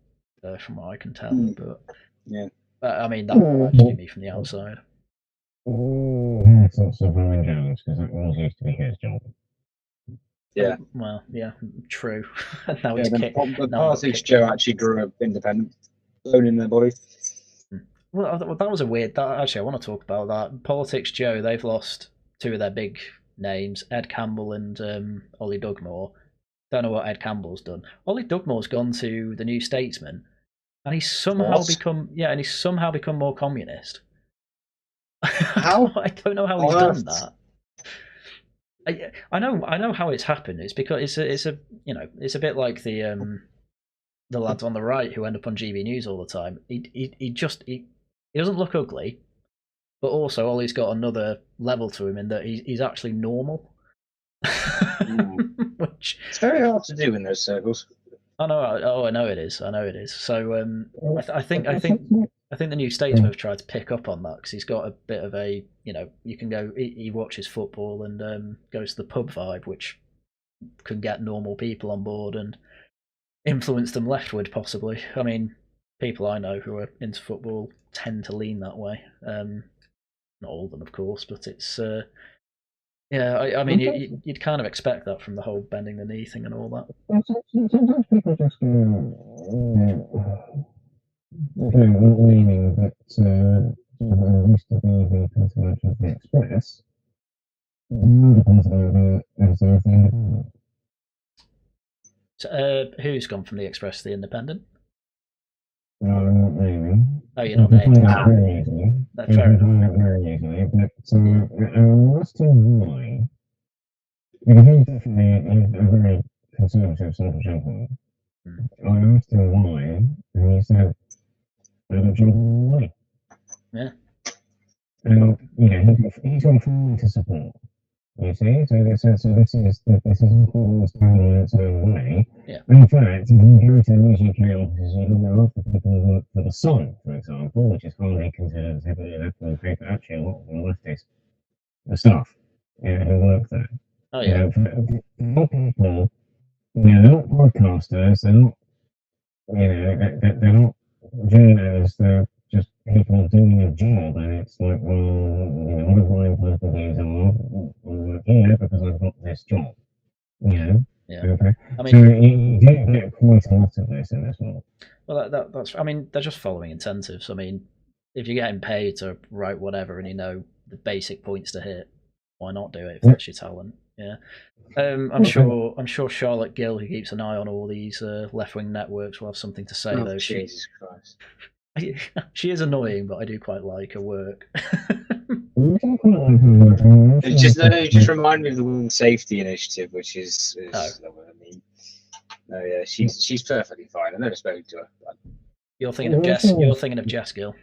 A: from what I can tell. But
D: yeah,
A: I mean, that might just be me from the outside.
B: It's not so Rowan Jones, because that always used to be his job.
D: Yeah.
A: Well, yeah, true. Now
D: he's the Politics Joe actually grew up independent, bone in their body.
A: Well, that was a weird. Actually, I want to talk about that. Politics Joe, they've lost two of their big names, Ed Campbell and Ollie Dugmore. Don't know what Ed Campbell's done. Ollie Dugmore's gone to the New Statesman, and he's somehow become more communist.
D: How?
A: I don't know how he's done that. I know how it's happened. It's because it's a bit like the lads on the right who end up on GB News all the time. He doesn't look ugly, but also Ollie's got another level to him in that he's actually normal. Which
D: it's very hard to do in those circles.
A: I know it is. So I think the New Statesman have tried to pick up on that, because he's got a bit of a, you can go, he watches football and goes to the pub vibe, which can get normal people on board and influence them leftward, possibly. I mean, people I know who are into football tend to lean that way. Not all of them, of course, but it's I mean, you'd kind of expect that from the whole bending the knee thing and all that.
B: Sometimes people just leaning that used to be the conservative of the Express, now the conservative of the Independent.
A: So, who's gone from the Express to the Independent?
B: No, not really.
A: Oh, you're not named.
B: Very easily.
A: No,
B: You
A: fair
B: can
A: enough.
B: find out very easily. But as to why, because he's definitely a very conservative sort of gentleman. I asked him why, and he said, "I don't jump away."
A: Yeah.
B: And he's got family to support. You see, so this is important standing in its own way.
A: Yeah.
B: And in fact, if you go to the UGK offices, you can go after people who work for the Sun, for example, which is hardly considered as heavily left-wing paper. Actually, a lot of them are leftists, the staff, who work there.
A: Oh yeah.
B: For people, they're not podcasters. They're not, they're not journalists. They're just people doing a job, and it's like, well, one of my political views are, I work here because I've got this job,
A: Yeah.
B: Okay.
A: I mean,
B: So you do get quite a lot of this in this world.
A: well, that's. I mean, they're just following incentives. I mean, if you're getting paid to write whatever and you know the basic points to hit, why not do it if that's your talent? Yeah. I'm sure Charlotte Gill, who keeps an eye on all these left-wing networks, will have something to say. Though
D: Jesus Christ.
A: She is annoying, but I do quite like her work.
D: It just remind me of the Women's Safety Initiative, which is not what I mean. No, yeah, she's perfectly fine. I've never spoken to her. But...
A: You're thinking of Jess. You're thinking of Jess Gill.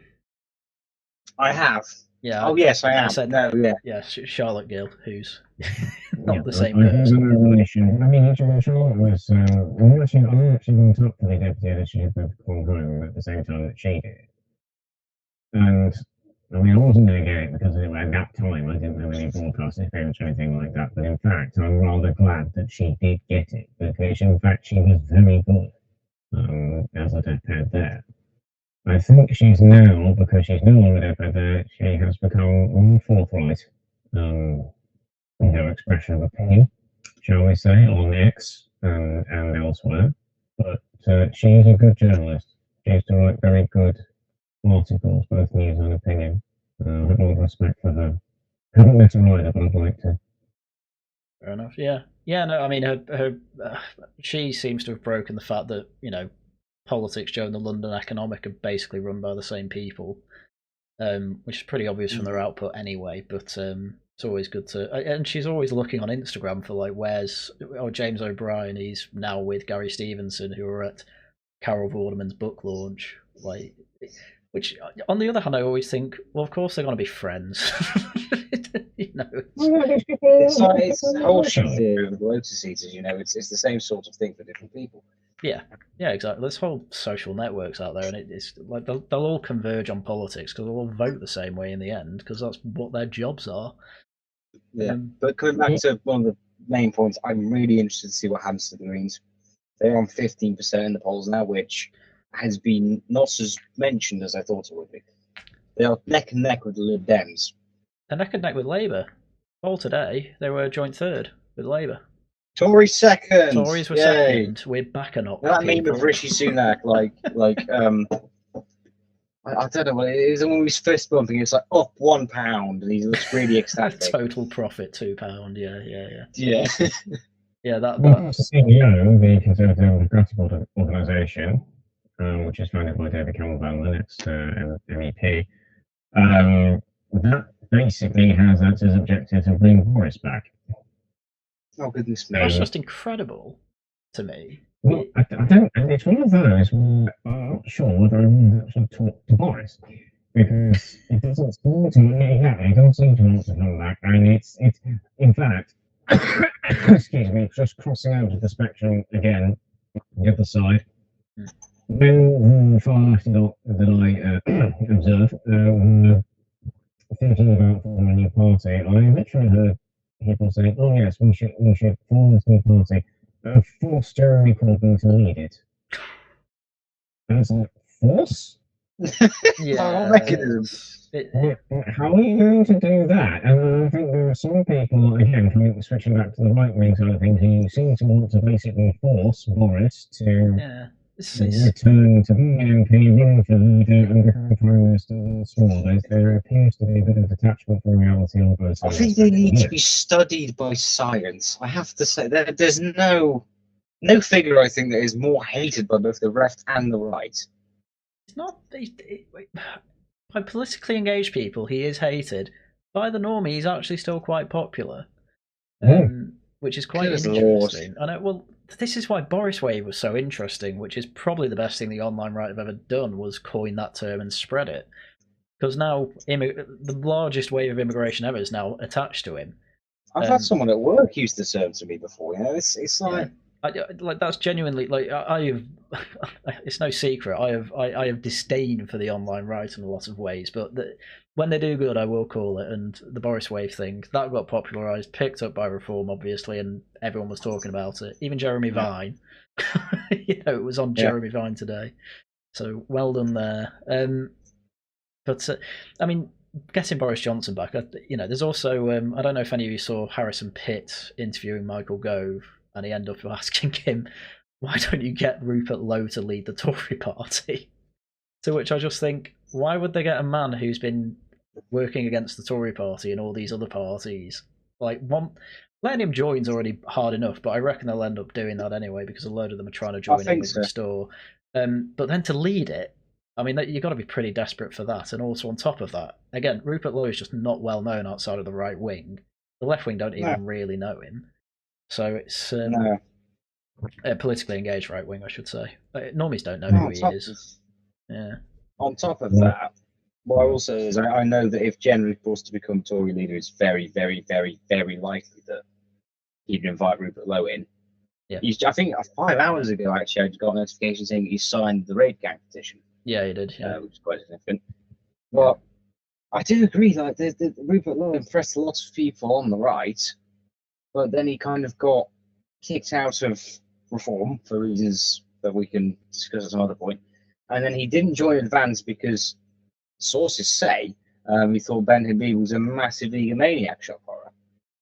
D: I have.
A: Yeah.
D: Oh yes, I am.
A: I said,
D: no, yeah.
A: Yeah, Charlotte Gill, who's not the same person.
B: I have a relation. I mean, Charlotte was. I'm actually going to talk to the deputy editor of Hong Kong at the same time that she did. And I mean, I wasn't going to get it because at that time I didn't have any broadcast experience or anything like that. But in fact, I'm rather glad that she did get it because, in fact, she was very good as a deadhead there. I think she's now, because she's no longer deadhead there, she has become more forthright in her expression of opinion, shall we say, on X and elsewhere. But she is a good journalist. She used to write very good articles, both news and opinion. I have a lot of respect for her. I haven't met her either, but I'd like to.
A: Fair enough. Yeah. Yeah. No, I mean, her she seems to have broken the fact that politics during the London Economic are basically run by the same people, which is pretty obvious from their output anyway. But it's always good to, and she's always looking on Instagram for where's James O'Brien. He's now with Gary Stevenson, who are at Carol Vorderman's book launch. Which, on the other hand, I always think, well, of course they're going to be friends.
D: It's a whole theory of the Lotus Eaters. It's the same sort of thing for different people.
A: Yeah, exactly. There's whole social networks out there, and it's like they'll all converge on politics because they'll all vote the same way in the end because that's what their jobs are.
D: Yeah, but coming back to one of the main points, I'm really interested to see what happens to the Greens. They're on 15% in the polls now, which has been not as mentioned as I thought it would be. They are neck and neck with the Lib Dems.
A: They're neck and neck with Labour. Poll today, they were joint third with Labour.
D: Tories second.
A: Tories were second. We're back and up.
D: That meme of Rishi Sunak, I don't know what it is. When he's fist bumping, it's like up £1, and he looks really ecstatic.
A: Total profit £2. Yeah.
B: Yeah.
A: That.
B: The CEO of the Conservative Democratic Organisation, which is founded by David Campbell, the next MEP, that basically has that as objective to bring Boris back.
D: Oh goodness me!
A: That's just incredible to me.
B: Well, I don't, and it's one of those where I'm not sure whether I want to actually talk to Boris because it doesn't seem to me. Exactly, it doesn't seem to want to come back, and it's in fact, excuse me, just crossing over the spectrum again, the other side. When far left that I observe, thinking about forming a new party, I literally heard people saying, "Oh yes, we should form this new party, force Jeremy Corbyn to lead it." And it's like, force?
A: Yeah.
B: How are you going to do that? And I think there are some people, again, switching back to the right wing side of things, who seem to want to basically force Boris to return to being an MP, running for leader, and becoming Prime Minister once more. There appears to be a bit of detachment from reality on both sides.
D: I think they need to be studied by science. I have to say, there's no figure, I think, that is more hated by both the left and the right
A: It's not. By politically engaged people, he is hated. By the normie, he's actually still quite popular, which is quite
D: Good
A: interesting. I know. Well, this is why Boris Wave was so interesting, which is probably the best thing the online right have ever done was coin that term and spread it. Because now the largest wave of immigration ever is now attached to him.
D: I've had someone at work use the term to me before. You know, it's like.
A: Like that's genuinely like I have. It's no secret. I have disdain for the online right in a lot of ways, but when they do good, I will call it. And the Boris Wave thing that got popularised, picked up by Reform, obviously, and everyone was talking about it. Even Jeremy Vine, it was on Jeremy Vine today. So well done there. But I mean, getting Boris Johnson back, there's also I don't know if any of you saw Harrison Pitt interviewing Michael Gove. And he ended up asking him, why don't you get Rupert Lowe to lead the Tory party? To which I just think, why would they get a man who's been working against the Tory party and all these other parties? Letting him join's already hard enough, but I reckon they'll end up doing that anyway because a load of them are trying to join in with Restore. But then to lead it, I mean, you've got to be pretty desperate for that. And also on top of that, again, Rupert Lowe is just not well known outside of the right wing. The left wing don't even really know him. So it's a politically engaged right wing, I should say. Normies don't know who he is.
D: On top of that, what I will say is I know that if Jen was to become Tory leader, it's very, very, very, very likely that he'd invite Rupert Lowe in.
A: Yeah.
D: I think 5 hours ago, actually, I got a notification saying he signed the raid gang petition.
A: Yeah, he did.
D: Which is quite significant. But I do agree, like the Rupert Lowe impressed a lot of people on the right. But then he kind of got kicked out of Reform for reasons that we can discuss at some other point. And then he didn't join Advance because sources say he thought Ben Habib was a massive egomaniac shock horror.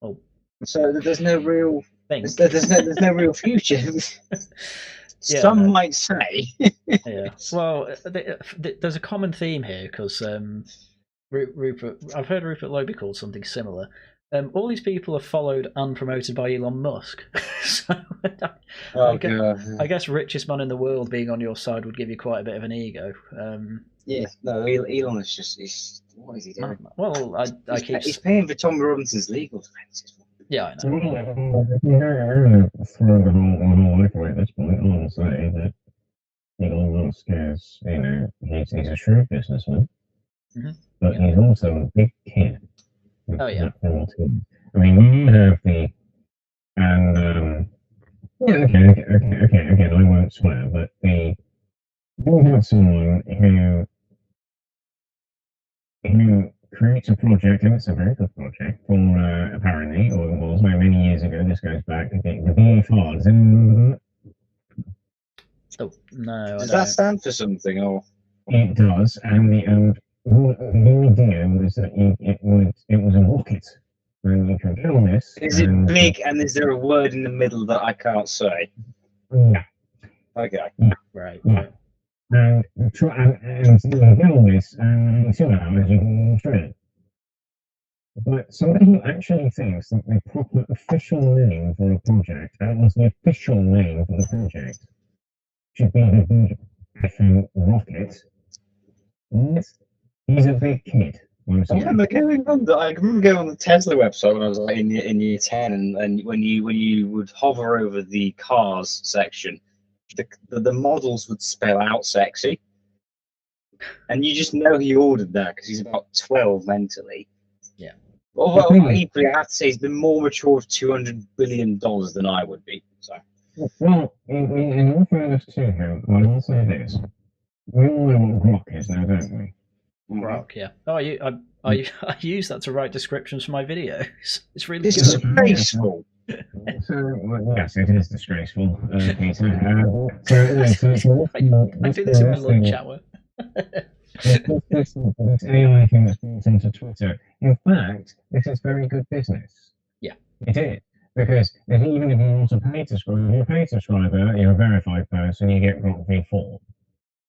A: Oh.
D: So there's no real there's no real future. Some might say.
A: Yeah. Well, there's a common theme here because Rupert. I've heard Rupert Lowe be called something similar. All these people are followed and promoted by Elon Musk. So I guess richest man in the world being on your side would give you quite a bit of an ego.
D: Elon is just what is he doing?
A: Well,
D: he's paying for Tom Robinson's legal defenses.
A: Yeah, I know.
B: Throw the whole life away at this point. I want to say that Elon Musk is, he's a shrewd businessman, but he's also a big kid.
A: Oh yeah.
B: I mean, you have again, I won't swear, but you have someone who creates a project, and it's a very good project, for apparently, or it was many years ago. This goes back. The BFRs.
A: Oh no!
D: Does that stand for something, or
B: it does? And the idea was that it was a rocket, and you can get on this.
D: Is it big, and is there a word in the middle that I can't say?
B: Yeah.
D: Okay.
A: Right.
B: Yeah. And you can get on this, and in 2 hours you can shoot it. But somebody who actually thinks that the proper official name for a project, that was the official name for the project, should be the effing rocket. He's a big kid.
D: I remember going on the Tesla website when I was like in year 10, and when you would hover over the cars section, the models would spell out sexy, and you just know he ordered that because he's about 12 mentally.
A: Yeah.
D: Well, equally, I have to say he's been more mature of $200 billion than I would be. So.
B: Well, in all fairness to him, I will say this: we all know what grok is now, don't we?
A: Grok, yeah. Oh, I use that to write descriptions for my videos. It's really
D: This
A: good.
D: is disgraceful.
B: So, yes, it is disgraceful, Peter.
A: I do this in my lunch hour.
B: This AI thing that's built into Twitter. In fact, this is very good business.
A: Yeah.
B: It is. Because even if you want to pay to subscribe, if you're a paid subscriber, you're a verified person, you get Grok V4.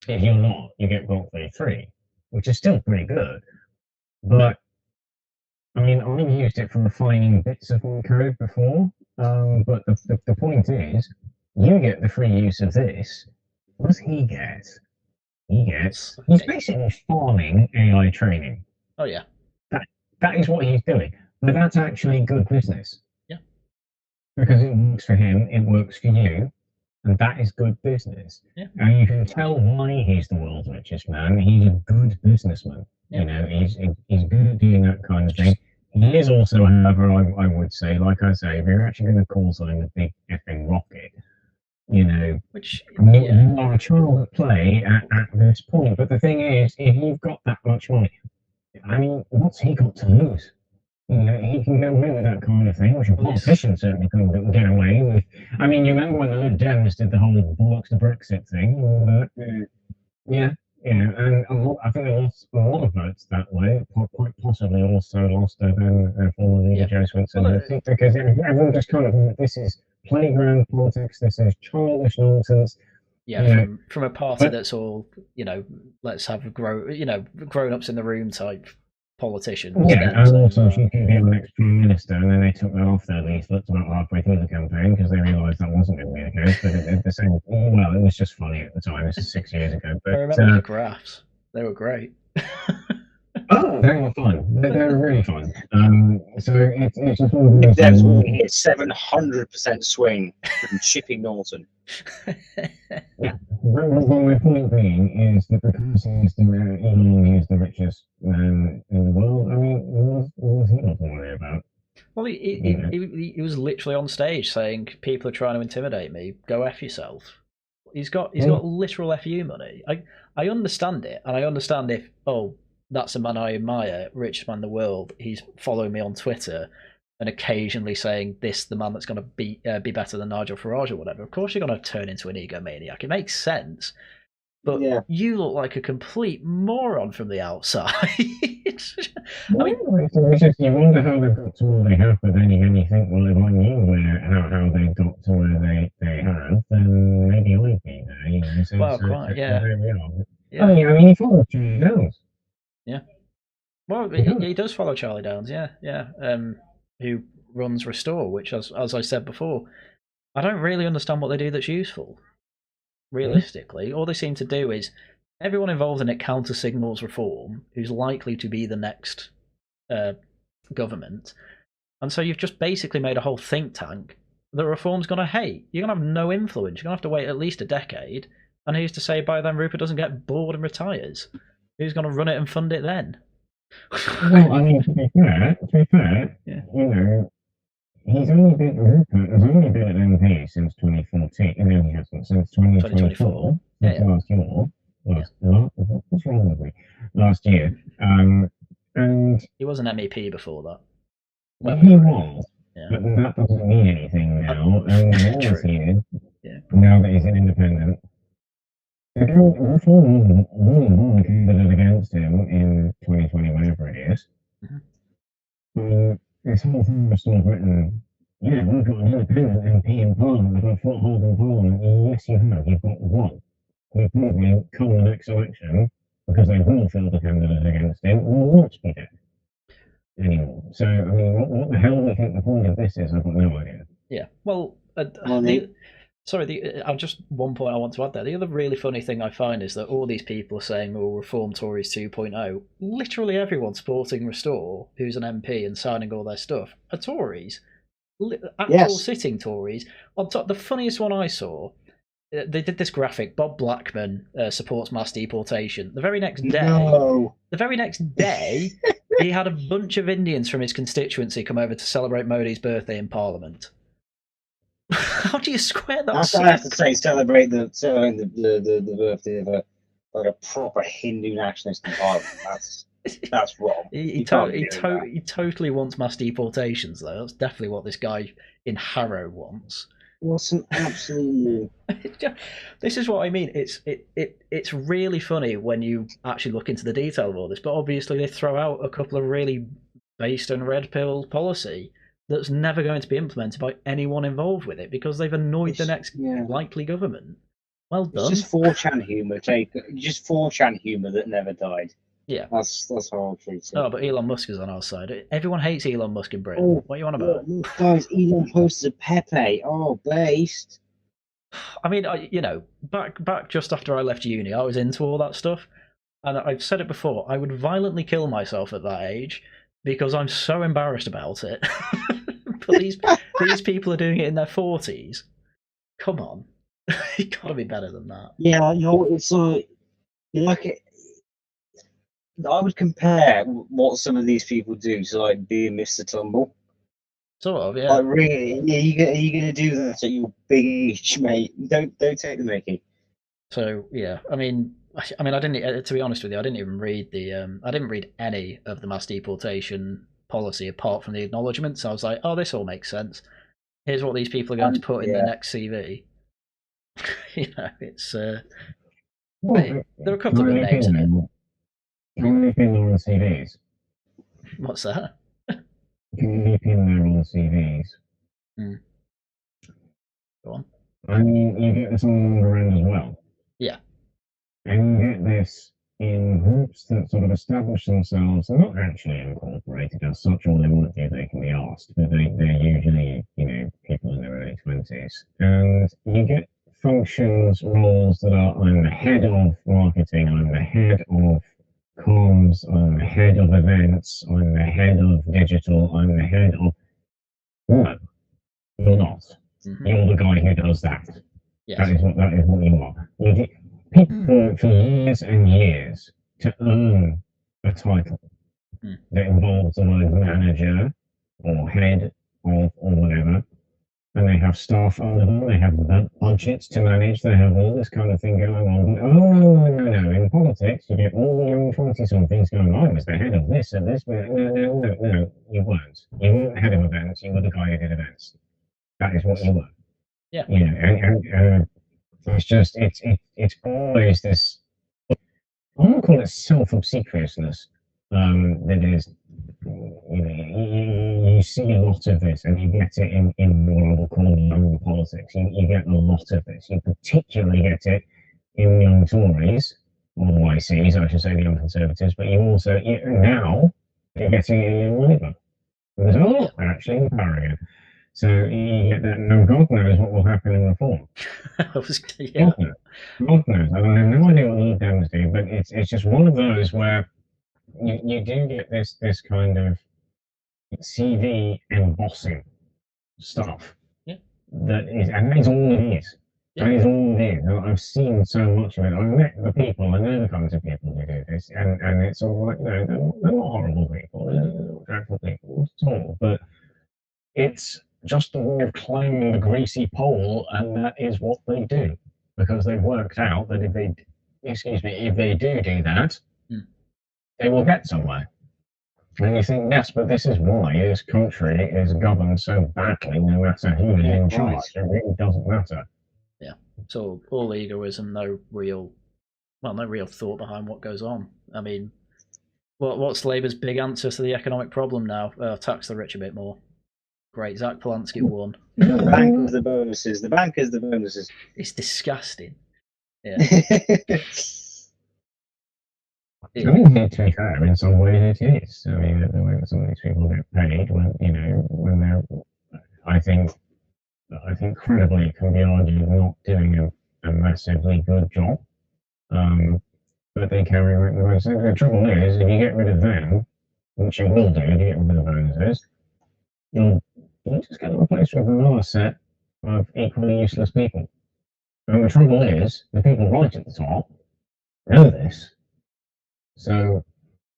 B: If you're not, you get Grok V3, which is still pretty good. But, I mean, I've used it for refining bits of my code before, but the point is, you get the free use of this. What does he get? he gets. He's basically farming AI training.
A: Oh yeah.
B: That is what he's doing. But that's actually good business.
A: Yeah.
B: Because it works for him, it works for you, and that is good business.
A: Yeah.
B: And you can tell why he's the world's richest man. He's a good businessman.
A: Yeah.
B: You know, he's good at doing that kind of thing. He is also, however, I would say, like I say, if you're actually going to call something a big effing rocket, you know,
A: Which
B: you are a child at play at this point. But the thing is, if you've got that much money, I mean, what's he got to lose? You know, he can get away with that kind of thing, which a politician certainly couldn't get away with. I mean, you remember when the Lib Dems did the whole bollocks to Brexit thing? Yeah, and I think they lost a lot of votes that way. Quite possibly also lost their former leader Joe Swinson.
A: Well,
B: I think because everyone just kind of, this is playground politics, this is childish nonsense.
A: Yeah, from a party that's all, you know, let's have grown-ups in the room type politicians.
B: Yeah, and also she could be our next prime minister, and then they took that off their leaflets about halfway through the campaign because they realised that wasn't going to be the case. But at the same, well, it was just funny at the time. This is 6 years ago. But
A: I remember the graphs; they were great.
B: Oh, they were fun. They were really fun. So it's just one of those
D: Dev's walking at 700% swing from Chipping Norton.
B: Yeah. But my point being is that because Elon is the richest man in the world, I mean, what was he not to worry about?
A: Well, he was literally on stage saying, "People are trying to intimidate me. Go F yourself." He's got literal FU money. I understand it, and I understand if that's a man I admire, richest man in the world. He's following me on Twitter and occasionally saying this, the man that's going to be better than Nigel Farage or whatever. Of course, you're going to turn into an egomaniac. It makes sense. But you look like a complete moron from the outside.
B: I mean, it's just, you wonder how they've got to where they have, but then you think, well, if I knew how they got to where they have, then maybe I'd be there. You know, so there we are. Yeah. I mean, he followed Charlie Downs.
A: Yeah. Well, he does follow Charlie Downs, yeah. Who runs Restore, which, as I said before, I don't really understand what they do that's useful. Realistically, all they seem to do is everyone involved in it counter signals reform, who's likely to be the next government, and so you've just basically made a whole think tank that reform's going to hate. You're going to have no influence. You're going to have to wait at least a decade, and who's to say by then Rupert doesn't get bored and retires? Who's going to run it and fund it then?
B: Well, I mean, to be fair, you know, Rupert has only been an MP since 2014. No, he hasn't, since 2024. Since last year. What's wrong with me? Last year. And
A: he was an MEP before that.
B: Well, he was, but that doesn't mean anything now. And here, now that he's an independent, reform won candidate against him in 2020, whenever it is. This whole thing was still written, we've got an independent MP in Parliament, we've got a foothold in Parliament. Yes, you have. You've got one. Who probably come the next election, because they will field a candidate against him, will not be there anymore. So, I mean, what the hell do you think the point of this is? I've got no idea.
A: Yeah, well, just one point I want to add there. The other really funny thing I find is that all these people are saying, Reform Tories 2.0. Literally everyone supporting Restore, who's an MP and signing all their stuff, are Tories. Actual sitting Tories. On top, the funniest one I saw, they did this graphic, Bob Blackman supports mass deportation. The very next day, he had a bunch of Indians from his constituency come over to celebrate Modi's birthday in Parliament. How do you square that?
D: I have to say, celebrate the birthday of a proper Hindu nationalist in Parliament. That's wrong.
A: He totally wants mass deportations, though. That's definitely what this guy in Harrow wants.
D: What's an absolute?
A: This is what I mean. It's really funny when you actually look into the detail of all this. But obviously, they throw out a couple of really based on red pill policy that's never going to be implemented by anyone involved with it because they've annoyed the next likely government. Well done.
D: It's just 4chan humour. Just 4chan humour that never died.
A: Yeah,
D: that's how I'll treat it.
A: Oh, but Elon Musk is on our side. Everyone hates Elon Musk in Britain. What are you on about?
D: Guys, Elon posted a Pepe. Oh, based.
A: I mean, back just after I left uni, I was into all that stuff, and I've said it before. I would violently kill myself at that age because I'm so embarrassed about it. But these people are doing it in their 40s. Come on, you gotta be better than that.
D: Yeah, it's like I would compare what some of these people do to like being Mr. Tumble.
A: Sort of, yeah.
D: Like really, are you gonna do that at your big age, mate? Don't take the mickey.
A: So yeah, I mean, I didn't. To be honest with you, I didn't even read I didn't read any of the mass deportation policy apart from the acknowledgements. I was like, oh, this all makes sense. Here's what these people are going to put in their next CV. It's there are a couple of good names in it.
B: Can we pin there on CVs?
A: What's that?
B: Can we pin there on CVs?
A: Go on.
B: I mean, you get this on around as well.
A: Yeah.
B: And you get this in groups that sort of establish themselves. They're not actually incorporated as such, or they might be if they can be asked, but they're usually, people in their early 20s. And you get functions, roles that are, I'm the head of marketing, I'm the head of comms, I'm the head of events, I'm the head of digital, I'm the head of... No, you're not.
A: Mm-hmm.
B: You're the guy who does that.
A: Yes.
B: That is what you are. People work for years and years to earn a title that involves the word manager or head of or whatever, and they have staff under them, they have budgets to manage, they have all this kind of thing going on. But, no. In politics, you get all the young 20-somethings going, I was the head of this and this. No, you weren't. You weren't head of events, you were the guy who did events. That is what you were.
A: Yeah.
B: And it's just, it's always this, I won't call it self-obsequiousness, that is, you see a lot of this, and you get it in what I will call young politics. You get a lot of this. You particularly get it in young Tories, or YCs, I should say, the young Conservatives, but you also, now, you're getting it in Labour. There's a lot, actually, in Haryan. So you get that, no, God knows what will happen in reform.
A: Yeah.
B: God knows. I have no idea what the Lib Dems do, but it's just one of those where you do get this kind of CV embossing stuff.
A: Yeah.
B: That is all it is.
A: Yeah.
B: That is all it is. I've seen so much of it. I've met the people, I know the kinds of people who do this, and it's all like, no, they're not horrible people, they're not dreadful people at all, but it's just a way of climbing the greasy pole, and that is what they do, because they've worked out that if they do that, they will get somewhere. And you think, yes, but this is why this country is governed so badly, no matter who is in charge. It really doesn't matter.
A: Yeah. So all egoism, no real thought behind what goes on. I mean, what's Labour's big answer to the economic problem now? Tax the rich a bit more. Great, Zach Polanski won.
D: The bank of the bonuses. The bank is the bonuses.
A: It's disgusting. Yeah.
B: I mean, to be fair, in some ways it is. I mean, the way that some of these people get paid, when they're, I think credibly it can be argued not doing a massively good job. But they carry around the bonuses. The trouble is, if you get rid of them, which you will do, if you get rid of the bonuses, you'll just get replaced with another set of equally useless people. And the trouble is, the people right at the top know this. So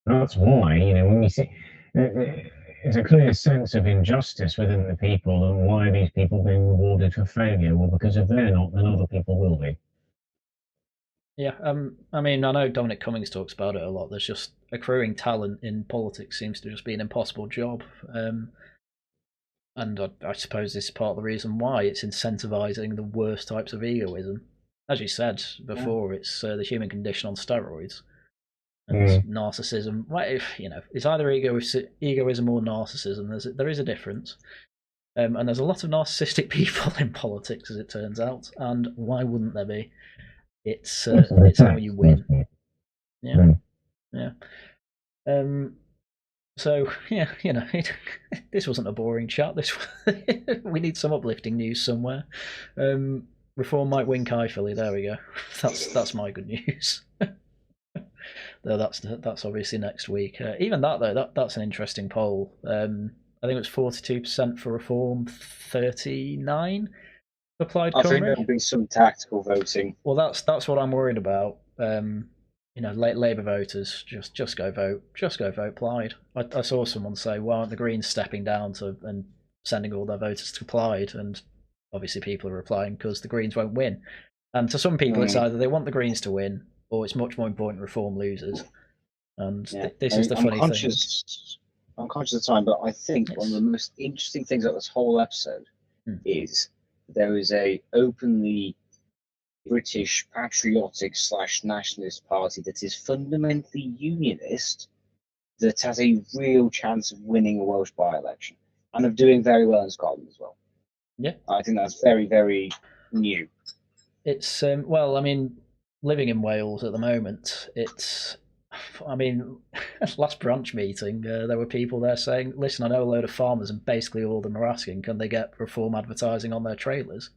B: that's why, when we see, there's a clear sense of injustice within the people, and why are these people being rewarded for failure? Well, because if they're not, then other people will be.
A: Yeah, I mean, I know Dominic Cummings talks about it a lot. There's just accruing talent in politics seems to just be an impossible job. And I suppose this is part of the reason why it's incentivizing the worst types of egoism. As you said before, it's the human condition on steroids. And narcissism. Well, it's either egoism or narcissism. There is a difference. And there's a lot of narcissistic people in politics, as it turns out. And why wouldn't there be? It's how you win. Yeah. So yeah, this wasn't a boring chat. We need some uplifting news somewhere. Reform might win Caerphilly. There we go. That's my good news. Though that's obviously next week. Even that though, that's an interesting poll. I think it was 42% for Reform, 39 for Plaid
D: I think
A: Cymru.
D: there'll be some tactical voting.
A: Well, that's what I'm worried about. Labour voters just go vote, Plaid. I saw someone say, "Why aren't the Greens stepping down and sending all their voters to Plaid?" And obviously, people are replying because the Greens won't win. And to some people, it's either they want the Greens to win, or it's much more important Reform loses. And this is the funny thing.
D: I'm conscious of time, but I think one of the most interesting things about this whole episode is there is a openly British patriotic / nationalist party that is fundamentally unionist that has a real chance of winning a Welsh by-election and of doing very well in Scotland as well.
A: Yeah,
D: I think that's very, very new.
A: It's well, I mean, living in Wales at the moment, last branch meeting, there were people there saying, "Listen, I know a load of farmers, and basically all of them are asking, can they get Reform advertising on their trailers,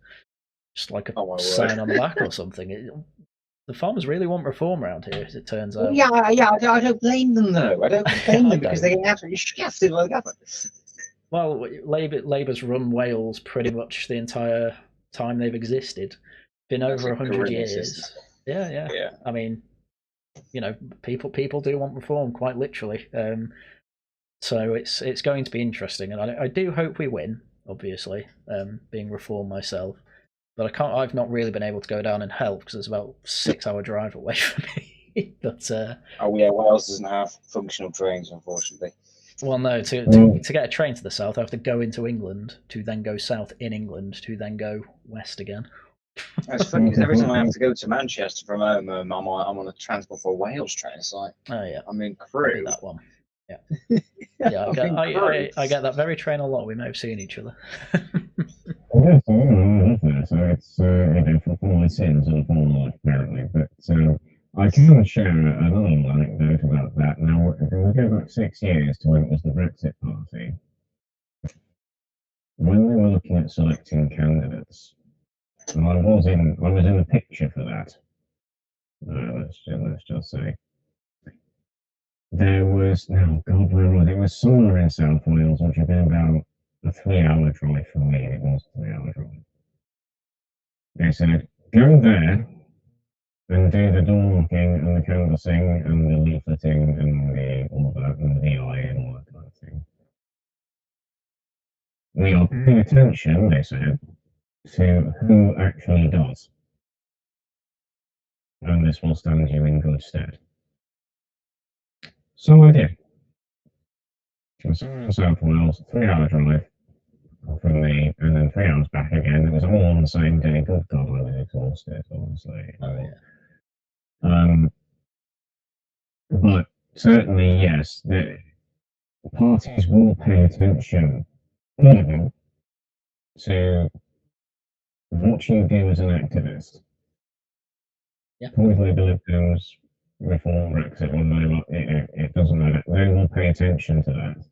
A: just like a sign on the back or something." The farmers really want Reform around here, as it turns out.
D: Yeah, I don't blame them though. I don't blame them because they get absolutely shafted by the government.
A: Well, Labour's run Wales pretty much the entire time they've existed. Been over 100 years. Yeah. I mean, people do want Reform, quite literally. So it's going to be interesting, and I do hope we win. Obviously, being Reform myself, but I've not really been able to go down and help because it's about a 6-hour drive away from me. But
D: Wales doesn't have functional trains, unfortunately.
A: Well, no. To get a train to the south, I have to go into England to then go south in England to then go west again.
D: It's funny because every time I have to go to Manchester from home, I'm on a Transport for Wales train. It's like,
A: oh yeah,
D: I'm in Crewe.
A: That one. Yeah, yeah. I get that very train a lot. We may have seen each other.
B: Yes, I love that. So it's for all sins and for life apparently. But I can share a little anecdote about that. Now, if we go back 6 years to when it was the Brexit Party, when they were looking at selecting candidates, and I was in the picture for that. Let's just say there was it was somewhere in South Wales, which had been about a 3-hour drive from me. It was a 3-hour drive. They said, go there and do the door knocking and the canvassing and the leafleting and all that and the VI and all that kind of thing. We are paying attention, they said, to who actually does. And this will stand you in good stead. So I did. From South Wales, 3-hour drive from me, and then 3 hours back again. It was all on the same day. Good God, I was exhausted, honestly.
A: Oh, yeah.
B: But certainly, yes, the parties will pay attention to what you do as an activist.
A: Yeah.
B: With Labour, Liberals, Reform, Brexit, whatever, it doesn't matter. They will pay attention to that.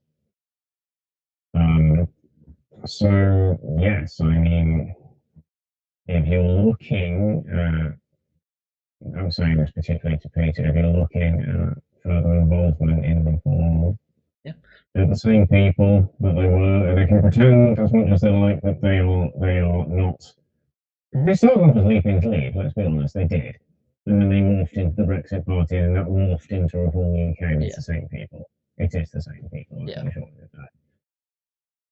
B: So, yes, I mean, if you're looking I'm saying this particularly to Peter, if you're looking at further involvement in Reform, they're the same people that they were, and they can pretend as much as they like that they are not. They started off as Leave Things Leave, let's be honest, they did. And then they morphed into the Brexit Party, and that morphed into Reform UK, and it's the same people. It is the same people, I'm sure of that.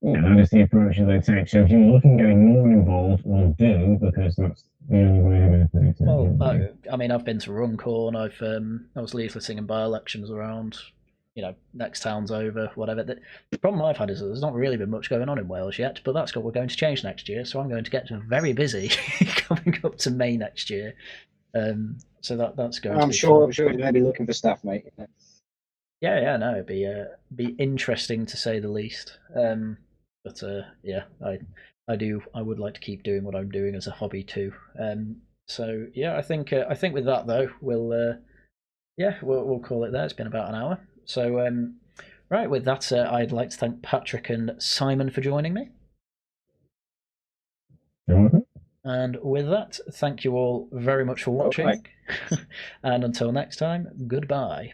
B: That is the approach that they take. So if you're looking at getting more involved, well, do, because that's the only way to do it.
A: Well, I mean, I've been to Runcorn. I was leafleting in by-elections around, next town's over, whatever. The problem I've had is that there's not really been much going on in Wales yet, but that's what we're going to change next year. So I'm going to get very busy coming up to May next year. So that's going.
D: I'm sure you're going to be looking for staff, mate.
A: Yeah, no, it'd be interesting to say the least. But I would like to keep doing what I'm doing as a hobby too. So yeah, I think with that though, we'll call it there. It's been about an hour. So right, with that, I'd like to thank Patrick and Simon for joining me.
B: You're welcome.
A: And with that, thank you all very much for watching.
D: Okay.
A: And until next time, goodbye.